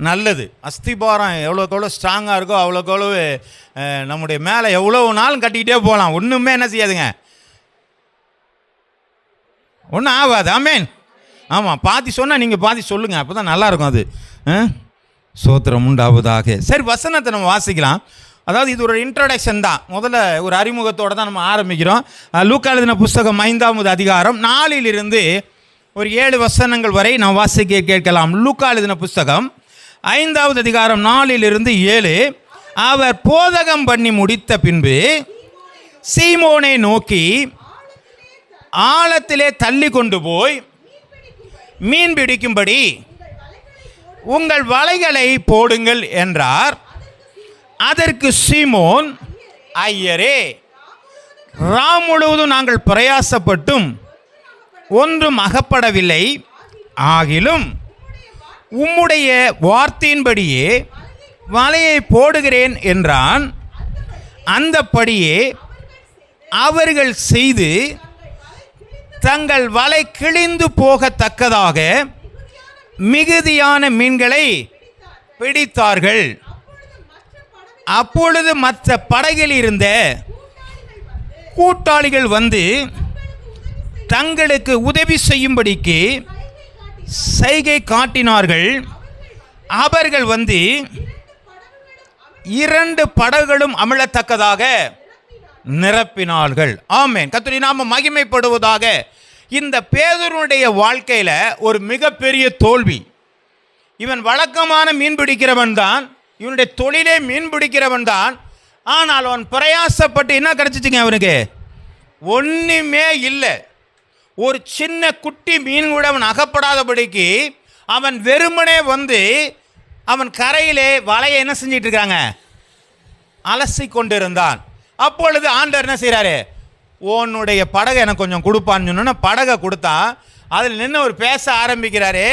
நல்லது. அஸ்திபாரம் எவ்வளோக்கு எவ்வளோ ஸ்ட்ராங்காக இருக்கோ அவ்வளோக்கு எவ்வளோ நம்முடைய மேலே எவ்வளோ நாளும் கட்டிக்கிட்டே போகலாம், ஒன்றுமே என்ன செய்யாதுங்க, ஒன்றும் ஆகாது. ஆமேன். ஆமாம், பாதி சொன்னால் நீங்கள் பாதி சொல்லுங்கள், அப்போ தான் நல்லாயிருக்கும் அது. சோத்திரம் உண்டாவதாக. சரி, வசனத்தை நம்ம வாசிக்கலாம். அதாவது இது ஒரு இன்ட்ரோடக்ஷன் தான், முதல்ல ஒரு அறிமுகத்தோடு தான் நம்ம ஆரம்பிக்கிறோம். லூக்கா எழுதின புஸ்தகம் 5ஆம் அதிகாரம் 4 ஒரு 7 வசனங்கள் வரை நாம் வாசிக்க கேட்கலாம். லூக்கா எழுதின புஸ்தகம் 5ஆம் அதிகாரம் 4 7. அவர் போதகம் பண்ணி முடித்த பின்பு சீமோனை நோக்கி ஆழத்திலே தள்ளி கொண்டு போய் மீன் பிடிக்கும்படி உங்கள் வலைகளை போடுங்கள் என்றார். அதற்கு சீமோன், ஐயரே, ராம் முழுவதும் நாங்கள் பிரயாசப்பட்டும் ஒன்றும் அகப்படவில்லை, ஆகிலும் உம்முடைய வார்த்தையின்படியே வலையை போடுகிறேன் என்றான். அந்தபடியே அவர்கள் செய்து தங்கள் வலை கிழிந்து போகத்தக்கதாக மிகுதியான மீன்களை பிடித்தார்கள். அப்பொழுது மற்ற படகில் இருந்த கூட்டாளிகள் வந்து தங்களுக்கு உதவி செய்யும்படிக்கு சைகை காட்டினார்கள். அவர்கள் வந்து 2 படகுகளும் அமிழத்தக்கதாக நிரப்பினார்கள். ஆமென். கர்த்தருடைய நாமம் மகிமைப்படுவதாக. இந்த பேதுருடைய வாழ்க்கையில் ஒரு மிகப்பெரிய தோல்வி. இவன் வழக்கமான மீன் பிடிக்கிறவன் தான், இவனுடைய தொழிலே மீன் பிடிக்கிறவன் தான். ஆனால் அவன் பிரயாசப்பட்டு என்ன கிடச்சிச்சுங்க, அவனுக்கு ஒன்றுமே இல்லை. ஒரு சின்ன குட்டி மீன் கூட அவன் அகப்படாதபடிக்கு அவன் வெறுமனே வந்து அவன் கரையிலே வலையை என்ன செஞ்சிட்டு இருக்காங்க, அலசி கொண்டிருந்தான். அப்பொழுது ஆண்டவர் என்ன செய்கிறாரு, உன்னுடைய படகை எனக்கு கொஞ்சம் கொடுப்பான்னு சொன்னோன்னா படகை கொடுத்தான். அதில் நின்று அவர் பேச ஆரம்பிக்கிறாரு.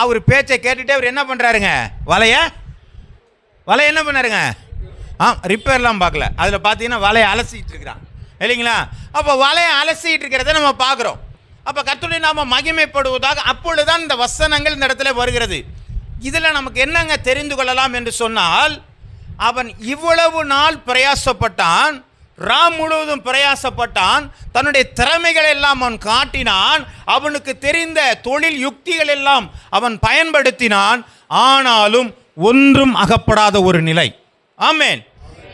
அவர் பேச்சை கேட்டுகிட்டே அவர் என்ன பண்ணுறாருங்க, வலையை என்ன பண்ணாருங்க, ரிப்பேர்லாம் பார்க்கல, அதில் பார்த்தீங்கன்னா வலையை அலசிட்டு இருக்கிறான் இல்லைங்களா. அப்போ வலையை அலசிட்டு இருக்கிறத நம்ம பார்க்குறோம். அப்போ கர்த்தருடைய நாமம் மகிமைப்படுவதாக. அப்பொழுதுதான் இந்த வசனங்கள் இந்த இடத்துல வருகிறது. இதில் நமக்கு என்னங்க தெரிந்து கொள்ளலாம் என்று சொன்னால், அவன் இவ்வளவு நாள் பிரயாசப்பட்டான், ராம் முழுவதும் பிரயாசப்பட்டான், தன்னுடைய திறமைகள் எல்லாம் அவன் காட்டினான், அவனுக்கு தெரிந்த தொழில் யுக்திகள் எல்லாம் அவன் பயன்படுத்தினான். ஆனாலும் ஒன்றும் அகப்படாத ஒரு நிலை. ஆமென்.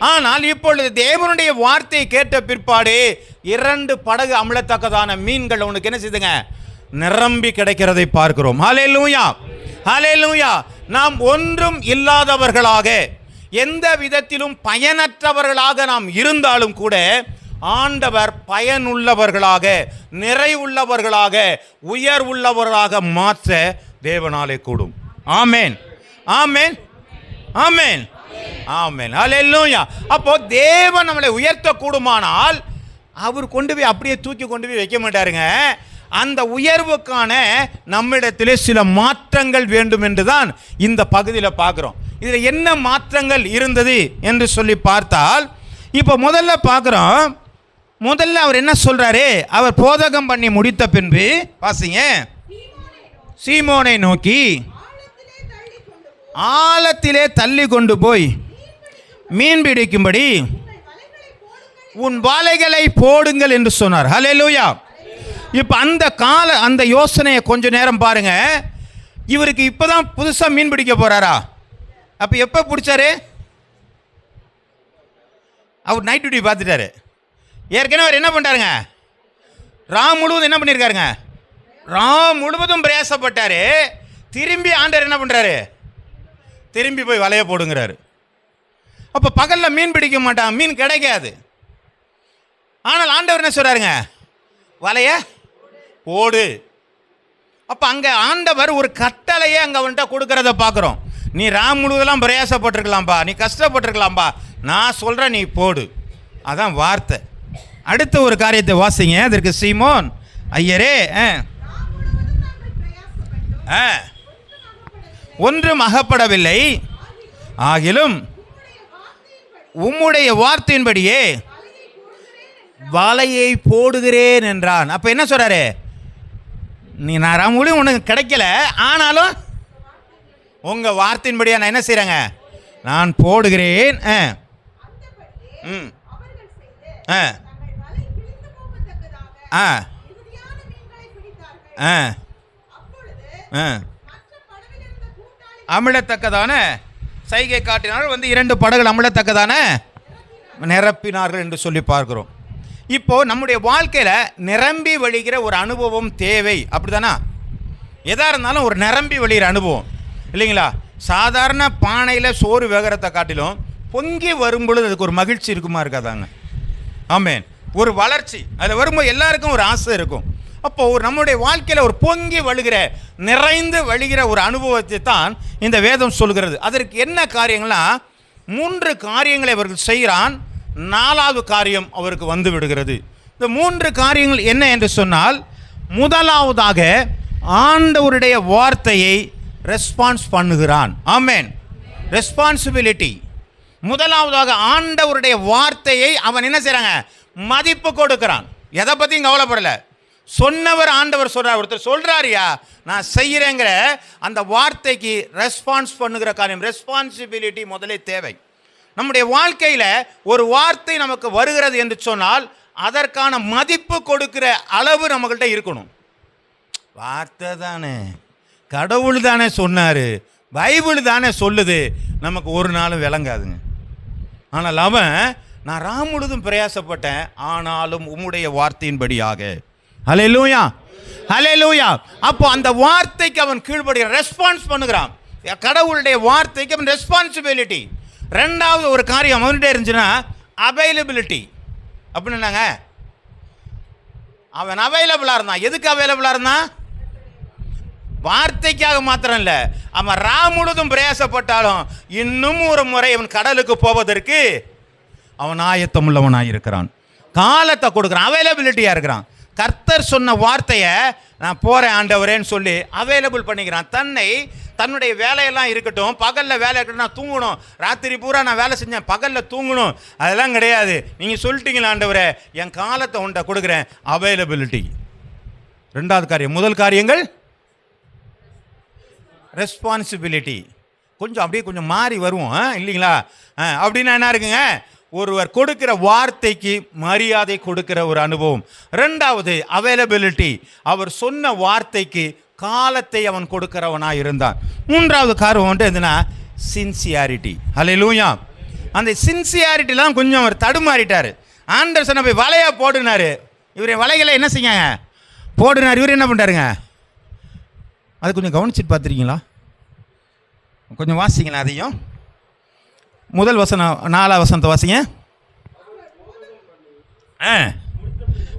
ஆனால் இப்பொழுது தேவனுடைய வார்த்தையை கேட்ட பிற்பாடு 2 படகு அமிழத்தக்கதான மீன்கள் அவனுக்கு என்ன செய்துங்க, நிரம்பி கிடைக்கிறதை பார்க்கிறோம். ஹல்லேலூயா, ஹல்லேலூயா. நாம் ஒன்றும் இல்லாதவர்களாக, எந்த விதத்திலும் பயனற்றவர்களாக நாம் இருந்தாலும் கூட ஆண்டவர் பயனுள்ளவர்களாக, நிறைவுள்ளவர்களாக, உயர்வுள்ளவர்களாக மாற்ற தேவனாலே கூடும். ஆமென், ஆமென், ஆமென், ஆமென். ஹல்லேலூயா. அப்போ தேவன் நம்மளை உயர்த்த கூடுமானால் அவர் கொண்டு போய் அப்படியே தூக்கி கொண்டு போய் வைக்க மாட்டாருங்க. அந்த உயர்வுக்கான நம்மிடத்திலே சில மாற்றங்கள் வேண்டும் என்று தான் இந்த பகுதியில் பார்க்குறோம். இதில் என்ன மாற்றங்கள் இருந்தது என்று சொல்லி பார்த்தால், இப்போ முதல்ல பார்க்குறோம். முதல்ல அவர் என்ன சொல்கிறாரு, அவர் போதகம் பண்ணி முடித்த பின்பு வாசிங்க, சீமோனை நோக்கி ஆழத்திலே தள்ளி கொண்டு போய் மீன் பிடிக்கும்படி உன் வலைகளை போடுங்கள் என்று சொன்னார். ஹல்லேலூயா. இப்போ அந்த யோசனையை கொஞ்ச நேரம் பாருங்க. இவருக்கு இப்போதான் புதுசாக மீன் பிடிக்க போறாரா? அப்போ எப்போ பிடிச்சாரு? அவர் நைட் டியூட்டி பார்த்துட்டாரு. ஏற்கனவே அவர் என்ன பண்ணுறாருங்க, ராம் முழுவதும் என்ன பண்ணியிருக்காருங்க, ராம் முழுவதும் பிரயாசப்பட்டாரு. திரும்பி ஆண்டவர் என்ன பண்ணுறாரு, திரும்பி போய் வலையை போடுங்கிறாரு. அப்போ பகலில் மீன் பிடிக்க மாட்டான், மீன் கிடைக்காது. ஆனால் ஆண்டவர் என்ன சொல்கிறாருங்க, வலையை போடு. அப்போ அங்கே ஆண்டவர் ஒரு கட்டளையை அங்கே அவன்கிட்ட கொடுக்கறத பார்க்குறோம். நீ ராம் முழுவதெல்லாம் பிரயாசப்பட்டிருக்கலாம்பா, நீ கஷ்டப்பட்டிருக்கலாம்பா, நான் சொல்கிறேன் நீ போடு, அதான் வார்த்தை. அடுத்த ஒரு காரியத்தை வாசிங்க. அதற்கு சீமோன், ஐயரே, ஒன்றும் அகப்படவில்லை, ஆகிலும் உம்முடைய வார்த்தையின்படியே வலையை போடுகிறேன் என்றான். அப்போ என்ன சொல்கிறாரு, நீ நான் ராமுலையும் உனக்கு கிடைக்கல, ஆனாலும் உங்கள் வார்த்தையின்படியா நான் என்ன செய்கிறேங்க, நான் போடுகிறேன். ம் ஆ ஆ ஆ அமிழத்தக்கதான சைகை காட்டினார்கள், வந்து 2 படகுகள் அமிழத்தக்கதான நிரப்பினார்கள் என்று சொல்லி பார்க்கிறோம். இப்போது நம்முடைய வாழ்க்கையில் நிரம்பி வழிகிற ஒரு அனுபவம் தேவை, அப்படி தானே? எதாக இருந்தாலும் ஒரு நிரம்பி வழிகிற அனுபவம் இல்லைங்களா? சாதாரண பானையில் சோறு வேகிறத காட்டிலும் பொங்கி வரும்பொழுது அதுக்கு ஒரு மகிழ்ச்சி இருக்குமா இருக்காதாங்க? ஆமேன். ஒரு வளர்ச்சி அதில் வரும்போது எல்லாருக்கும் ஒரு ஆசை இருக்கும். அப்போது ஒரு நம்முடைய வாழ்க்கையில் ஒரு பொங்கி வழுகிற நிறைந்து வழிகிற ஒரு அனுபவத்தை தான் இந்த வேதம் சொல்கிறது. அதற்கு என்ன காரியங்கள்லாம் 3 காரியங்களை அவர்கள் செய்கிறான், 4வது காரியம் அவருக்கு வந்து விடுகிறது. இந்த 3 காரியங்கள் என்ன என்று சொன்னால், முதலாவதாக ஆண்டவருடைய வார்த்தையை ரெஸ்பான்ஸ் பண்ணுகிறான். ஆமேன். ரெஸ்பான்சிபிலிட்டி. முதலாவதாக ஆண்டவருடைய வார்த்தையை அவன் என்ன செய்கிறாங்க, மதிப்பு கொடுக்கிறான். எதை பற்றியும் கவலைப்படலை. சொன்னவர் ஆண்டவர் சொல்கிறார். ஒருத்தர் சொல்கிறாரியா நான் செய்கிறேங்கிற அந்த வார்த்தைக்கு ரெஸ்பான்ஸ் பண்ணுகிற காரியம், ரெஸ்பான்சிபிலிட்டி முதலே தேவை. நம்முடைய வாழ்க்கையில் ஒரு வார்த்தை நமக்கு வருகிறது என்று சொன்னால் அதற்கான மதிப்பு கொடுக்கிற அளவு நம்மகிட்ட இருக்கணும். வார்த்தை தானே, கடவுள் தானே சொன்னார், பைபிள் தானே சொல்லுது, நமக்கு ஒரு நாளும் விளங்காதுங்க. ஆனால் அவன் நான் முழுதும் பிரயாசப்பட்டேன், ஆனாலும் உம்முடைய வார்த்தையின்படியாக. ஹல்லேலூயா, ஹல்லேலூயா. அப்போ அந்த வார்த்தைக்கு அவன் கீழ்படுகிறான், ரெஸ்பான்ஸ் பண்ணுகிறான். கடவுளுடைய வார்த்தைக்கு அவன் ரெஸ்பான்சிபிலிட்டி. 2வது ஒரு காரியம் அவன்கிட்ட இருந்துச்சுன்னா அவைலபிலிட்டி. அப்படின்னு என்னங்க, அவன் அவைலபிளாக இருந்தான். எதுக்கு அவைலபிளாக இருந்தான்? வார்த்தைக்காக மாத்திரம் இல்லை, அவன் முழுதும் பிரயாசப்பட்டாலும் இன்னும் ஒரு முறை அவன் கடலுக்கு போவதற்கு அவன் ஆயத்தம் உள்ளவனாக இருக்கிறான். காலத்தை கொடுக்குறான், அவைலபிலிட்டியாக இருக்கிறான். கர்த்தர் சொன்ன வார்த்தையை நான் போகிறேன் ஆண்டவரேன்னு சொல்லி அவைலபிள் பண்ணிக்கிறான். தன்னுடைய வேலையெல்லாம் இருக்கட்டும், பகலில் வேலை இருக்கட்டும், நான் தூங்கணும், ராத்திரி பூரா நான் வேலை செஞ்சேன், பகலில் தூங்கணும், அதெல்லாம் கிடையாது. நீங்கள் சொல்லிட்டீங்களா ஆண்டவரே, என் காலத்தை உன்ட்ட கொடுக்குறேன். அவைலபிலிட்டி 2வது காரியம். முதல் காரியங்கள் ரெஸ்பான்சிபிலிட்டி. கொஞ்சம் மாறி வருவோம் இல்லைங்களா? அப்படின்னா என்ன இருக்குங்க, ஒருவர் கொடுக்கிற வார்த்தைக்கு மரியாதை கொடுக்கிற ஒரு அனுபவம். 2வது அவைலபிலிட்டி, அவர் சொன்ன வார்த்தைக்கு காலத்தை அவன் கொடுக்கிறவனாக இருந்தான். 3வது காரணம் வந்து எதுனா சின்சியாரிட்டி. ஹல்லேலூயா. அந்த சின்சியாரிட்டிலாம் கொஞ்சம் அவர் தடுமாறிட்டார். ஆண்டவர் சொன்ன போய் வலையாக போடுனார், இவர் வலைகளை என்ன செய்யாங்க போடுனார். இவர் என்ன பண்ணுறாருங்க, அது கொஞ்சம் கவனிச்சுட்டு பார்த்துருக்கீங்களா? கொஞ்சம் வாசிங்களா அதையும். முதல் வசனம் 4வது வசனத்தை வாசிங்க.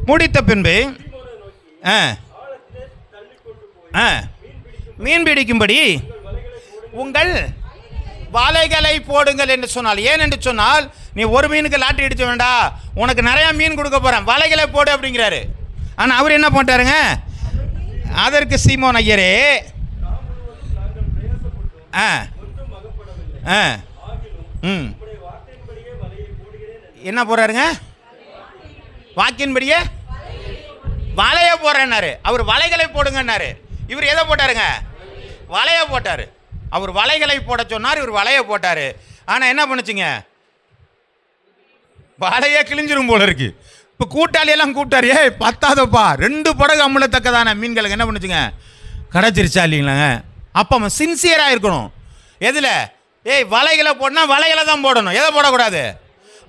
முடித்த பின்பு மீன் பிடிக்கும்படி உங்கள் வலைகளை போடுங்கள் என்று சொன்னால், ஏன் என்று சொன்னால், நீ ஒரு மீனுக்கு லாட்டரி அடிச்ச வேண்டாம், உனக்கு நிறையா மீன் கொடுக்க போகிறேன், வலைகளை போடு அப்படிங்கிறாரு. ஆனால் அவர் என்ன பண்ணிட்டாருங்க, அதற்கு சீமோன் ஐயரே என்ன போறாருங்க, வாக்கின்படியே வலைய போறேன்னாரு. அவர் வலைகளை போடுங்கன்னாரு. இவர் எதை போட்டாருங்க, வலைய போட்டாரு. அவர் வலைகளை போட சொன்னார், இவர் வலைய போட்டாரு. ஆனா என்ன பண்ணுச்சுங்க, வலைய கிழிஞ்சிரும் போல இருக்கு. இப்போ கூட்டாளியெல்லாம் கூப்பிட்டாரு, ஏய் பத்தாதப்பா, 2 படகு அமுழத்தக்கதான மீன்களுக்கு என்ன பண்ணுச்சுங்க, கிடச்சிருச்சா இல்லைங்களாங்க. அப்போ அவன் சின்சியராக இருக்கணும். எதில், ஏய் வலைகளை போடனா வலைகளை தான் போடணும், எதை போடக்கூடாது,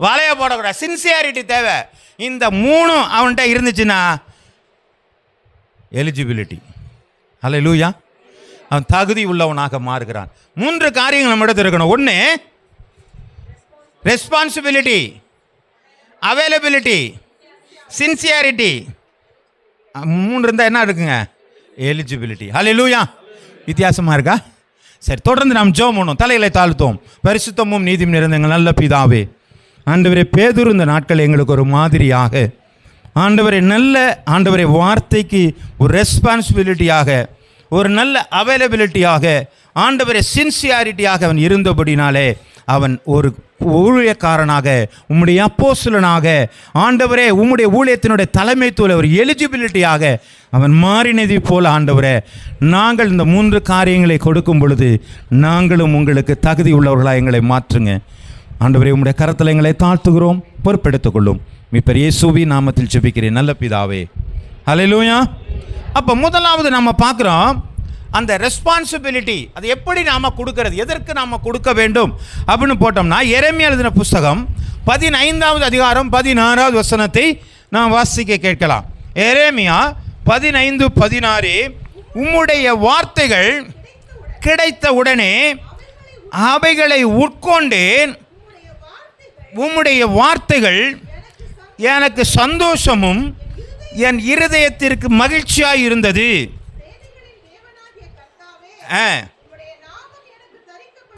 வலையை போடக்கூடாது. சின்சியாரிட்டி தேவை. இந்த 3 அவன்கிட்ட இருந்துச்சுன்னா எலிஜிபிலிட்டி. ஹல்லேலூயா. அவன் தகுதி உள்ளவனாக மாறுகிறான். 3 காரியங்கள் நம்ம இடத்துல இருக்கணும். 1 ரெஸ்பான்சிபிலிட்டி, அவைலபிலிட்டி, சின்சியாரிட்டி. 3 இருந்தால் என்ன இருக்குங்க, எலிஜிபிலிட்டி. ஹல்லேலூயா. வித்தியாசமாக இருக்கா? சரி, தொடர்ந்து நாம் ஜெபம் பண்ணுவோம், தலைகளை தாழ்த்துவோம். பரிசுத்தமும் நீதியும் நிறைந்த எங்கள் நல்ல பிதாவே, ஆண்டவரே, பேதுரு இந்த நாட்கள் எங்களுக்கு ஒரு மாதிரியாக, ஆண்டவரே, நல்ல ஆண்டவரே, வார்த்தைக்கு ஒரு ரெஸ்பான்சிபிலிட்டியாக, ஒரு நல்ல அவைலபிலிட்டியாக, ஆண்டவரே, சின்சியாரிட்டியாக அவன் இருந்தபடினாலே அவன் ஒரு ஊழியக்காரனாக, உம்முடைய அப்போஸ்தலனாக, ஆண்டவரே உம்முடைய ஊழியத்தினுடைய தலைமைத்துவ ஒரு எலிஜிபிலிட்டியாக அவன் மாறினதை போல ஆண்டவரே, நாங்கள் இந்த 3 காரியங்களை கொடுக்கும் பொழுது நாங்களும் உங்களுக்கு தகுதி உள்ளவர்களாக எங்களை மாற்றுங்க. ஆண்டவரே உம்முடைய கரத்தில் எங்களை தாழ்த்துகிறோம், பொறுப்பெடுத்துக் கொள்ளும். மீட்பர் இயேசுவின் நாமத்தில் ஜெபிக்கிறேன் நல்ல பிதாவே. ஹல்லேலூயா. அப்போ முதலாவது நம்ம பார்க்குறோம் அந்த ரெஸ்பான்சிபிலிட்டி, அது எப்படி நாம் கொடுக்கறது, எதற்கு நாம் கொடுக்க வேண்டும் அப்படின்னு போட்டோம்னா, எரேமியா எழுதின புஸ்தகம் 15வது அதிகாரம் 16வது வசனத்தை நாம் வாசிக்க கேட்கலாம். எரேமியா 15:16, உம்முடைய வார்த்தைகள் கிடைத்த உடனே அவைகளை உட்கொண்டேன், உம்முடைய வார்த்தைகள் எனக்கு சந்தோஷமும் என் இருதயத்திற்கு மகிழ்ச்சியாக இருந்தது.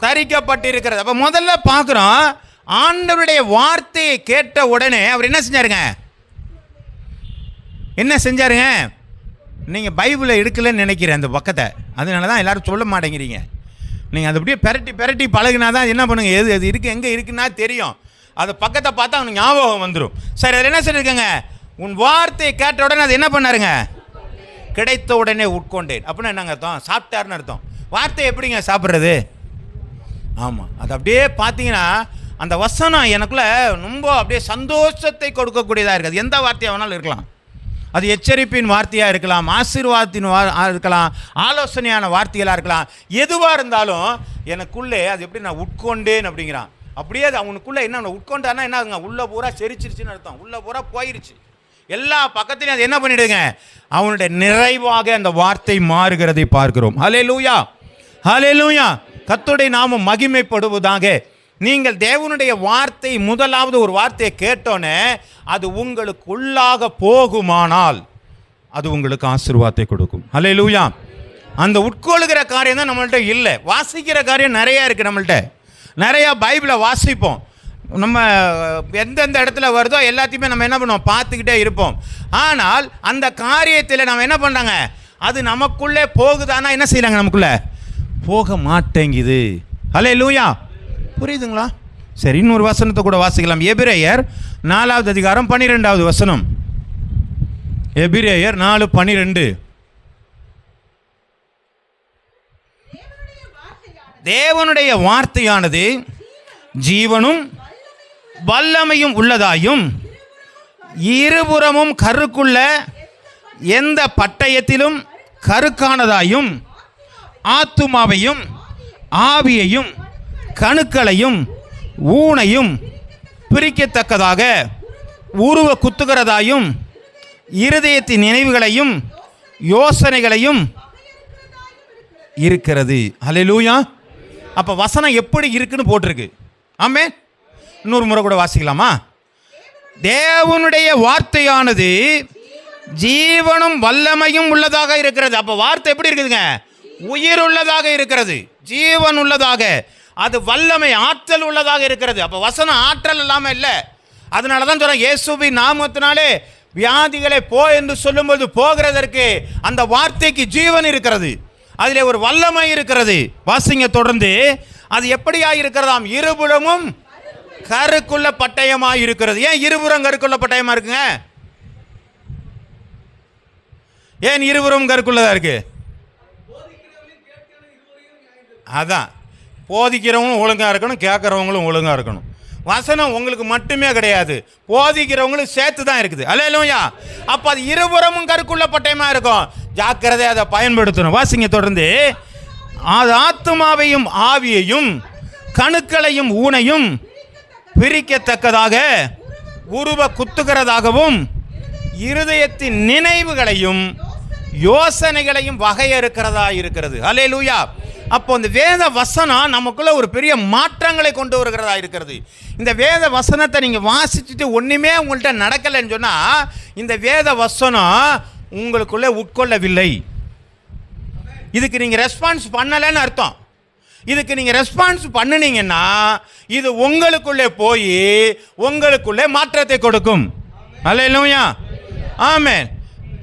தரிக்கப்பட்டிருக்கிறது. அப்போ முதல்ல பார்க்குறோம், ஆண்டவருடைய வார்த்தையை கேட்ட உடனே அவர் என்ன செஞ்சாருங்க? என்ன செஞ்சாருங்க? நீங்கள் பைபிளை எடுக்கலன்னு நினைக்கிறேன் அந்த பக்கத்தை, அதனால தான் எல்லாரும் சொல்ல மாட்டேங்கிறீங்க. நீங்கள் அதை அப்படியே பெரட்டி பழகினா தான் என்ன பண்ணுங்க, எது அது இருக்குது எங்கே இருக்குன்னா தெரியும். அது பக்கத்தை பார்த்தா அவனுக்கு ஞாபகம் வந்துடும். சரி, அதில் என்ன சொல்லியிருக்கேங்க? உன் வார்த்தையை கேட்ட உடனே அது என்ன பண்ணாருங்க? கிடைத்த உடனே உட்கொண்டேன். அப்படின்னா என்னங்க அர்த்தம்? சாப்பிட்டாருன்னு அர்த்தம். வார்த்தை எப்படிங்க சாப்பிட்றது? ஆமாம், அது அப்படியே பார்த்தீங்கன்னா அந்த வசனம் எனக்குள்ளே ரொம்ப அப்படியே சந்தோஷத்தை கொடுக்கக்கூடியதாக இருக்குது. எந்த வார்த்தையாக வேணாலும் இருக்கலாம். அது எச்சரிப்பின் வார்த்தையாக இருக்கலாம், ஆசீர்வாதத்தின் இருக்கலாம், ஆலோசனையான வார்த்தைகளாக இருக்கலாம். எதுவாக இருந்தாலும் எனக்குள்ளே அது எப்படி நான் உட்கொண்டேன் அப்படிங்கிறான். அப்படியே அது அவனுக்குள்ளே என்ன உட்கொண்டானா என்ன ஆகுங்க? உள்ளே பூரா செரிச்சிருச்சுன்னு அர்த்தம். உள்ளே பூரா போயிருச்சு. எல்லா பக்கத்திலையும் அது என்ன பண்ணிடுங்க? அவனுடைய நிறைவாக அந்த வார்த்தை மாறுகிறதை பார்க்கிறோம். ஹல்லேலூயா, ஹல்லேலூயா. கர்த்தருடைய நாமம் மகிமைப்படுவதாக. நீங்கள் தேவனுடைய வார்த்தை முதலாவது ஒரு வார்த்தையை கேட்டோன்னே அது உங்களுக்கு உள்ளாக போகுமானால் அது உங்களுக்கு ஆசீர்வாதத்தை கொடுக்கும். ஹல்லேலூயா. அந்த உட்கொள்கிற காரியம் தான் நம்மள்ட்ட இல்லை. வாசிக்கிற காரியம் நிறையா இருக்குது. நம்மள்ட்ட நிறையா பைபிளை வாசிப்போம். நம்ம எந்தெந்த இடத்துல வருதோ எல்லாத்தையுமே நம்ம என்ன பண்ணுவோம்? பார்த்துக்கிட்டே இருப்போம். ஆனால் அந்த காரியத்தில் நம்ம என்ன பண்ணுறாங்க? அது நமக்குள்ளே போகுதானா என்ன செய்யலாங்க? நமக்குள்ளே போக மாட்டேங்குது. ஹல்லேலூயா. புரியுதுங்களா? சரி, இன்னொரு வசனத்தை கூட வாசிக்கலாம். எபிரேயர் 4வது அதிகாரம் 12வது வசனம். எபிரேயர் 4:12. தேவனுடைய வார்த்தையானது ஜீவனும் வல்லமையும் உள்ளதாயும் இருபுறமும் கருக்குள்ள எந்த பட்டயத்திலும் கருக்கானதாயும் ஆத்துமாவையும் ஆவியையும் கணுக்களையும் ஊனையும் பிரிக்கத்தக்கதாக உருவ குத்துகிறதாயும் இருதயத்தின் நினைவுகளையும் யோசனைகளையும் இருக்கிறது. ஹல்லேலூயா. அப்போ வசனம் எப்படி இருக்குன்னு போட்டிருக்கு. ஆமே. இன்னொரு முறை கூட வாசிக்கலாமா? தேவனுடைய வார்த்தையானது ஜீவனும் வல்லமையும் உள்ளதாக இருக்கிறது. அப்போ வார்த்தை எப்படி இருக்குதுங்க? உயிர் உள்ளதாக இருக்கிறது, ஜீவன் உள்ளதாக, அது வல்லமை ஆற்றல் உள்ளதாக இருக்கிறது. அப்போ வசனம் ஆற்றல் இல்லாமல் இல்லை. அதனால தான் சொல்கிறேன், இயேசுவின் நாமத்தினாலே வியாதிகளை போ என்று சொல்லும்போது போகிறதற்கு அந்த வார்த்தைக்கு ஜீவன் இருக்கிறது, அதில் ஒரு வல்லமை இருக்கிறது. வாசிங்க தொடர்ந்து. அது எப்படியாக இருக்கிறதாம்? இருபுறமும் கருக்குள்ள பட்டயமாக இருக்கிறது. ஏன் இருபுறம் கருக்குள்ள பட்டயமாக இருக்குங்க? ஏன் இருபுறம் கருக்குள்ளதாக இருக்கு? அதான், போதிக்கிறவங்களும் ஒழுங்காக இருக்கணும், கேட்குறவங்களும் ஒழுங்காக இருக்கணும். வசனம் உங்களுக்கு மட்டுமே கிடையாது, போதிக்கிறவங்களும் சேர்த்து தான் இருக்குது. அல்லேலூயா. அப்போ அது இருபுறமும் கருக்குள்ள பட்டயமாக இருக்கும். ஜாக்கிரதை, அதை பயன்படுத்தணும். வாசிங்க தொடர்ந்து. அது ஆத்துமாவையும் ஆவியையும் கணுக்களையும் ஊனையும் பிரிக்கத்தக்கதாக உருவ குத்துகிறதாகவும் இருதயத்தின் நினைவுகளையும் யோசனைகளையும் வகையறுக்கிறதா இருக்கிறது. அல்லேலூயா. அப்போ இந்த வேத வசனம் நமக்குள்ள ஒரு பெரிய மாற்றங்களை கொண்டு வருகிறதா இருக்கிறது. இந்த வேத வசனத்தை நீங்கள் வாசிச்சுட்டு ஒன்றுமே உங்கள்கிட்ட நடக்கலைன்னு சொன்னால் இந்த வேத வசனம் உங்களுக்குள்ளே உட்கொள்ளவில்லை. இதுக்கு நீங்கள் ரெஸ்பான்ஸ் பண்ணலைன்னு அர்த்தம். இதுக்கு நீங்கள் ரெஸ்பான்ஸ் பண்ணினீங்கன்னா இது உங்களுக்குள்ளே போய் உங்களுக்குள்ளே மாற்றத்தை கொடுக்கும். அல்லேலூயா. ஆமென்.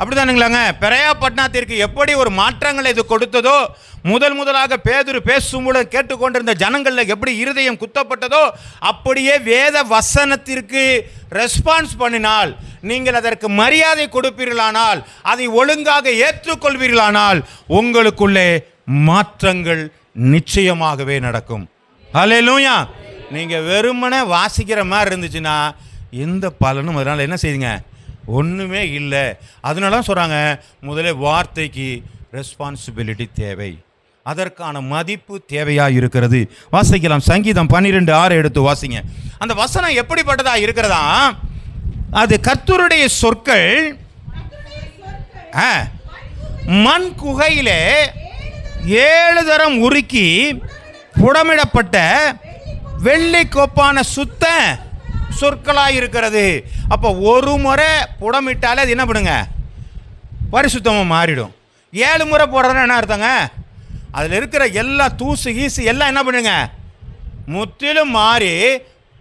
அப்படிதானுங்களாங்க? பெரையா பட்டணத்திற்கு எப்படி ஒரு மாற்றங்களை இது கொடுத்ததோ, முதலாக பேதுரு பேசும்போது கேட்டுக்கொண்டிருந்த ஜனங்களில் எப்படி இருதயம் குத்தப்பட்டதோ, அப்படியே வேத வசனத்திற்கு ரெஸ்பான்ஸ் பண்ணினால், நீங்கள் அதற்கு மரியாதை கொடுப்பீர்களானால், அதை ஒழுங்காக ஏற்றுக்கொள்வீர்களானால், உங்களுக்குள்ளே மாற்றங்கள் நிச்சயமாகவே நடக்கும். ஹல்லேலூயா. நீங்கள் வெறுமனே வாசிக்கிற மாதிரி இருந்துச்சுன்னா எந்த பலனும் அதனால் என்ன செய்யுங்க? ஒன்றுமே இல்லை. அதனால தான் சொல்கிறாங்க, முதல்ல வார்த்தைக்கு ரெஸ்பான்சிபிலிட்டி தேவை, அதற்கான மதிப்பு தேவையாக இருக்கிறது. வாசிக்கலாம், சங்கீதம் 12:6 எடுத்து வாசிங்க. அந்த வசனம் எப்படிப்பட்டதா இருக்கிறதா? அது கர்த்தருடைய சொற்கள் மண் குகையிலே 7 தரம் உருக்கி புடமிடப்பட்ட வெள்ளி கோப்பான சுத்த சொற்களாக இருக்கிறது. அப்போ ஒரு முறை புடமிட்டாலே அது என்ன பண்ணுங்க? பரிசுத்தமாக மாறிடும். 7 முறை போடுறதுன்னா என்ன அர்த்தங்க? அதில் இருக்கிற எல்லா தூசு கீசு எல்லாம் என்ன பண்ணுங்க? முற்றிலும் மாறி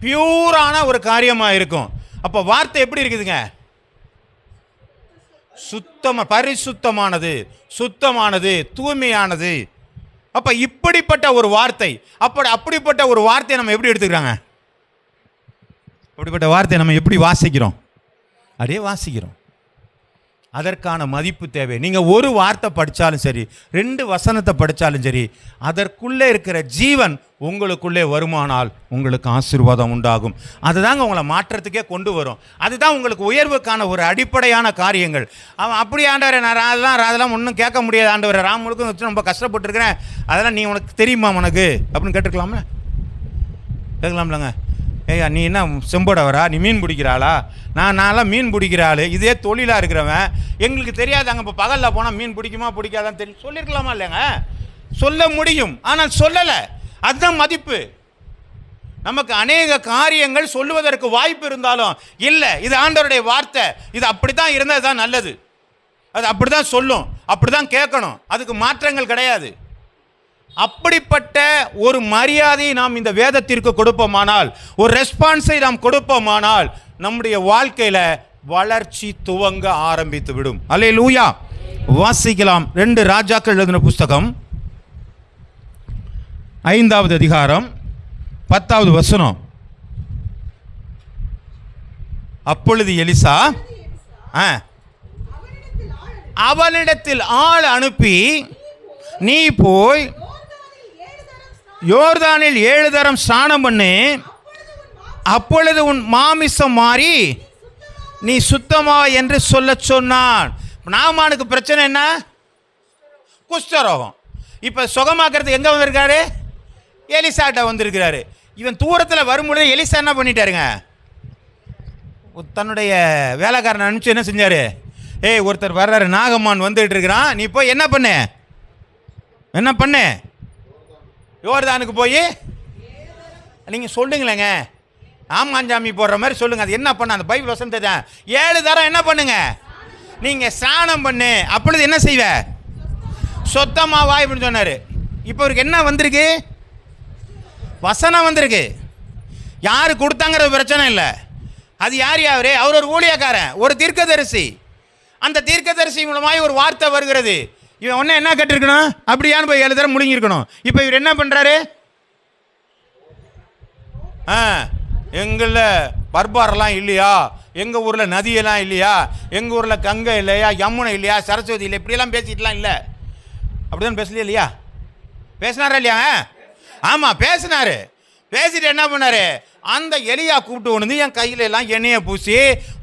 பியூரான ஒரு காரியமாக இருக்கும். அப்போ வார்த்தை எப்படி இருக்குதுங்க? பரிசுத்தமானது, சுத்தமானது, தூய்மையானது. அப்போ இப்படிப்பட்ட ஒரு வார்த்தை, அப்படிப்பட்ட ஒரு வார்த்தையை நம்ம எப்படி எடுத்துக்கிறாங்க? அப்படிப்பட்ட வார்த்தையை நம்ம எப்படி வாசிக்கிறோம்? அப்படியே வாசிக்கிறோம். அதற்கான மதிப்பு தேவை. நீங்கள் ஒரு வார்த்தை படித்தாலும் சரி, 2 வசனத்தை படித்தாலும் சரி, அதற்குள்ளே இருக்கிற ஜீவன் உங்களுக்குள்ளே வருமானால் உங்களுக்கு ஆசீர்வாதம் உண்டாகும். அதுதாங்க உங்களை மாற்றத்துக்கே கொண்டு வரும். அதுதான் உங்களுக்கு உயர்வுக்கான ஒரு அடிப்படையான காரியங்கள். அவன் அப்படி ஆண்டவரை நான் அதெல்லாம் ஒன்றும் கேட்க முடியாது ஆண்டவரை, ராம் முழுக்க வச்சு ரொம்ப கஷ்டப்பட்டுருக்கிறேன், அதெல்லாம் நீ உனக்கு தெரியுமா உனக்கு அப்படின்னு கேட்டுக்கலாம்ல? கேட்கலாம்லங்க? ஏய்யா நீ என்ன செம்போடவரா? நீ மீன் பிடிக்கிறாளா? நான்லாம் மீன் பிடிக்கிற ஆள், இதே தொழிலாக இருக்கிறவன், எங்களுக்கு தெரியாதாங்க. இப்போ பகலில் போனால் மீன் பிடிக்குமா பிடிக்காதான்னு தெரியும் சொல்லியிருக்கலாமா இல்லைங்க? சொல்ல முடியும், ஆனால் சொல்லலை. அதுதான் மதிப்பு. நமக்கு அநேக காரியங்கள் சொல்லுவதற்கு வாய்ப்பு இருந்தாலும் இல்லை, இது ஆண்டவருடைய வார்த்தை, இது அப்படி தான் இருந்தால் தான் நல்லது, அது அப்படி தான் சொல்லும், அப்படி தான் கேட்கணும், அதுக்கு மாற்றங்கள் கிடையாது. அப்படிப்பட்ட ஒரு மரியாதையை நாம் இந்த வேதத்திற்கு கொடுப்போமானால், ஒரு ரெஸ்பான்ஸை நாம் கொடுப்போமானால், நம்முடைய வாழ்க்கையில் வளர்ச்சி துவங்க ஆரம்பித்து விடும். அல்லேலூயா. வாசிக்கலாம், 2 ராஜாக்கள் எழுதின புஸ்தகம் 5வது அதிகாரம் 10வது வசனம். அப்பொழுது எலிசா அவனிடத்தில் ஆள் அனுப்பி, நீ போய் யோர்தானில் 7 தரம் ஸ்நானம் பண்ணு, அப்பொழுது உன் மாமிசம் மாறி நீ சுத்தமா என்று சொல்ல சொன்னான். நாமானுக்கு பிரச்சனை என்ன? குஷ்டரோகம். இப்போ சுகமாக்குறது எங்கே வந்திருக்காரு? எலிசாட்ட வந்திருக்கிறாரு. இவன் தூரத்தில் வரும்பொழுது எலிசா என்ன பண்ணிட்டாருங்க? தன்னுடைய வேலைக்காரனை அனுப்பிச்சு என்ன செஞ்சார்? ஏய் ஒருத்தர் வர்றாரு, நாகம்மான் வந்துட்டு இருக்கிறான், நீ போய் என்ன பண்ணு? யோர்தானுக்கு போய் நீங்கள் சொல்லுங்களேங்க, ஆமாஞ்சாமி போடுற மாதிரி சொல்லுங்கள். அது என்ன பண்ண? அந்த பைபிள் வசனத்தை தான் 7 தரம் என்ன பண்ணுங்க? நீங்கள் ஸ்நானம் பண்ணு, அப்பொழுது என்ன செய்வ? சொத்தமாவா இப்படின்னு சொன்னார். இப்போ அவருக்கு என்ன வந்திருக்கு? வசனம் வந்திருக்கு. யார் கொடுத்தாங்கிறது பிரச்சனை இல்லை. அது யார்? அவர் ஒரு ஊழியக்காரன், ஒரு தீர்க்கதரிசி. அந்த தீர்க்கதரிசி மூலமாக ஒரு வார்த்தை வருகிறது. இவன் ஒன்று என்ன கேட்டிருக்கணும்? அப்படியான்னு போய் 7 தரம் முடிஞ்சிருக்கணும். இப்போ இவர் என்ன பண்ணுறாரு? எங்களில் பர்பாரெல்லாம் இல்லையா, எங்கள் ஊரில் நதியெல்லாம் இல்லையா, எங்கள் ஊரில் கங்கை இல்லையா, யமுனை இல்லையா, சரஸ்வதி இல்லை, இப்படியெல்லாம் பேசிட்டுலாம் இல்லை. அப்படிதான் பேசலையா? இல்லையா? பேசினாரா இல்லையா? ஆமாம் பேசினார். பேசிட்டு என்ன பண்ணார்? அந்த எலியா கூப்பிட்டு வந்து என் கையில் எல்லாம் எண்ணெயை பூசி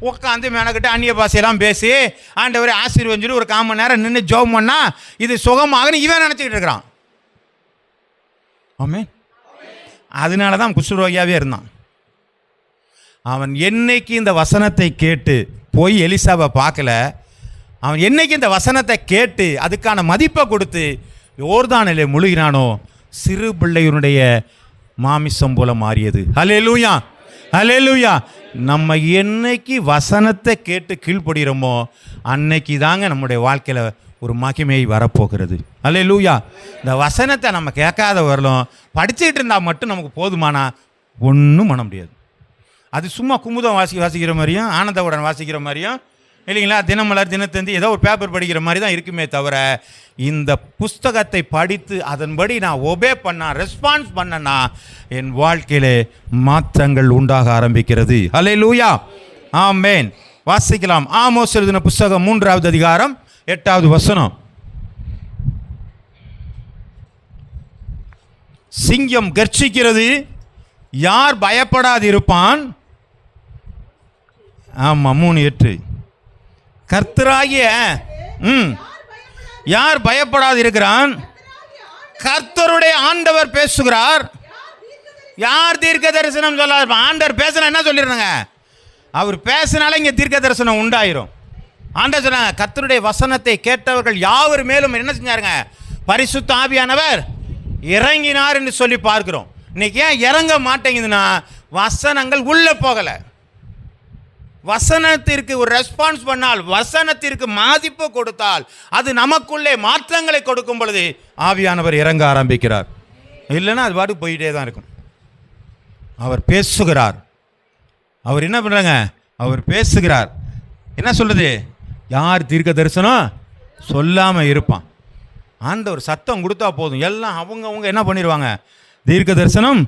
உட்காந்து மேனக்கிட்ட அந்நிய பாசையெல்லாம் பேசி ஆண்டவரை ஆசீர்வதிச்சுட்டு ஒரு 1/4 மணி நேரம் நின்று ஜெபம் பண்ணா இது சுகமாகன்னு இவன் நினச்சிக்கிட்டு இருக்கிறான். ஆமென். அதனால தான் குஷ்டரோகியாகவே இருந்தான். அவன் என்னைக்கு இந்த வசனத்தை கேட்டு போய் எலிசாவை பார்க்கல, அவன் என்னைக்கு இந்த வசனத்தை கேட்டு அதுக்கான மதிப்பை கொடுத்து யோர்தானிலே முழுகினானோ, சிறு பிள்ளையினுடைய மாமிசம் போல மாறியது. ஹல்லேலூயா, ஹல்லேலூயா. நம்ம என்னைக்கு வசனத்தை கேட்டு கீழ்ப்படுகிறோமோ அன்னைக்கு தாங்க நம்முடைய வாழ்க்கையில் ஒரு மகிமை வரப்போகிறது. ஹல்லேலூயா. இந்த வசனத்தை நம்ம கேட்காத வரலும் படிச்சுக்கிட்டு இருந்தால் மட்டும் நமக்கு போதுமானா ஒன்றும் பண்ண முடியாது. அது சும்மா குமுதம் வாசிக்கிற மாதிரியும் ஆனந்தவுடன் வாசிக்கிற மாதிரியும் இல்லைங்களா? தினமலர், தினத்தந்தி ஏதோ ஒரு பேப்பர் படிக்கிற மாதிரி தான் இருக்குமே தவிர, இந்த புஸ்தகத்தை படித்து அதன்படி நான் ஒபே பண்ணா, ரெஸ்பான்ஸ் பண்ணனா, என் வாழ்க்கையிலே மாற்றங்கள் உண்டாக ஆரம்பிக்கிறது. ஹல்லேலூயா, ஆமென். வாசிக்கலாம். ஆமோஸ் எழுதின புஸ்தகம் 3வது அதிகாரம் 8வது வசனம். சிங்கம் கர்ச்சிக்கிறது, யார் பயப்படாதிருப்பான்? ஆமா, 3:8. கர்த்தராகிய யார் பயப்படாது இருக்கிறான்? கர்த்தருடைய ஆண்டவர் பேசுகிறார். யார் தீர்க்க தரிசனம் சொல்லாத? ஆண்டவர் பேசுனா என்ன சொல்லிடுறாங்க? அவர் பேசினால இங்கே தீர்க்க தரிசனம் உண்டாயிரும். ஆண்டவர் சொன்னாங்க, கர்த்தருடைய வசனத்தை கேட்டவர்கள் யாவர் மேலும் என்ன செஞ்சாருங்க? பரிசுத்த ஆவியானவர் இறங்கினார் என்று சொல்லி பார்க்கிறோம். இன்னைக்கு ஏன் இறங்க மாட்டேங்குதுன்னா, வசனங்கள் உள்ள போகலை. வசனத்திற்கு ஒரு ரெஸ்பான்ஸ் பண்ணால், வசனத்திற்கு மதிப்பு கொடுத்தால், அது நமக்குள்ளே மாற்றங்களை கொடுக்கும் பொழுது ஆவியானவர் இறங்க ஆரம்பிக்கிறார். இல்லைன்னா அது பாட்டு போயிட்டே தான் இருக்கும். அவர் பேசுகிறார். அவர் என்ன பண்ணுறாங்க? அவர் பேசுகிறார். என்ன சொல்றது? யார் தீர்க்க தரிசனம் சொல்லாமல் இருப்பான்? ஆண்டவர் சத்தம் கொடுத்தா போதும், எல்லாம் அவங்க என்ன பண்ணிடுவாங்க? தீர்க்க தரிசனம்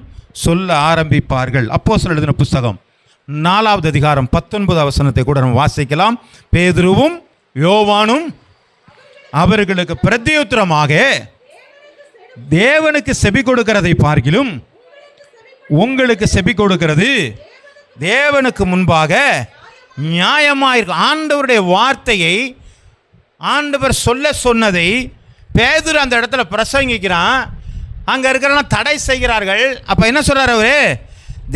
சொல்ல ஆரம்பிப்பார்கள். அப்போஸ்தலர் எழுதின புஸ்தகம் 4வது அதிகாரம் 19வது வசனத்தை கூட நம்ம வாசிக்கலாம். பேதுருவும் யோவானும் அவர்களுக்கு பிரதியுத்தரமாக, தேவனுக்கு செவி கொடுக்கிறதை பார்க்கிலும் உங்களுக்கு செவி கொடுக்கிறது தேவனுக்கு முன்பாக நியாயமாயிருக்கும். ஆண்டவருடைய வார்த்தையை, ஆண்டவர் சொல்ல சொன்னதை பேதுரு அந்த இடத்துல பிரசங்கிக்கிறான். அங்கே இருக்கிறவங்க தடை செய்கிறார்கள். அப்போ என்ன சொல்கிறார் அவரு?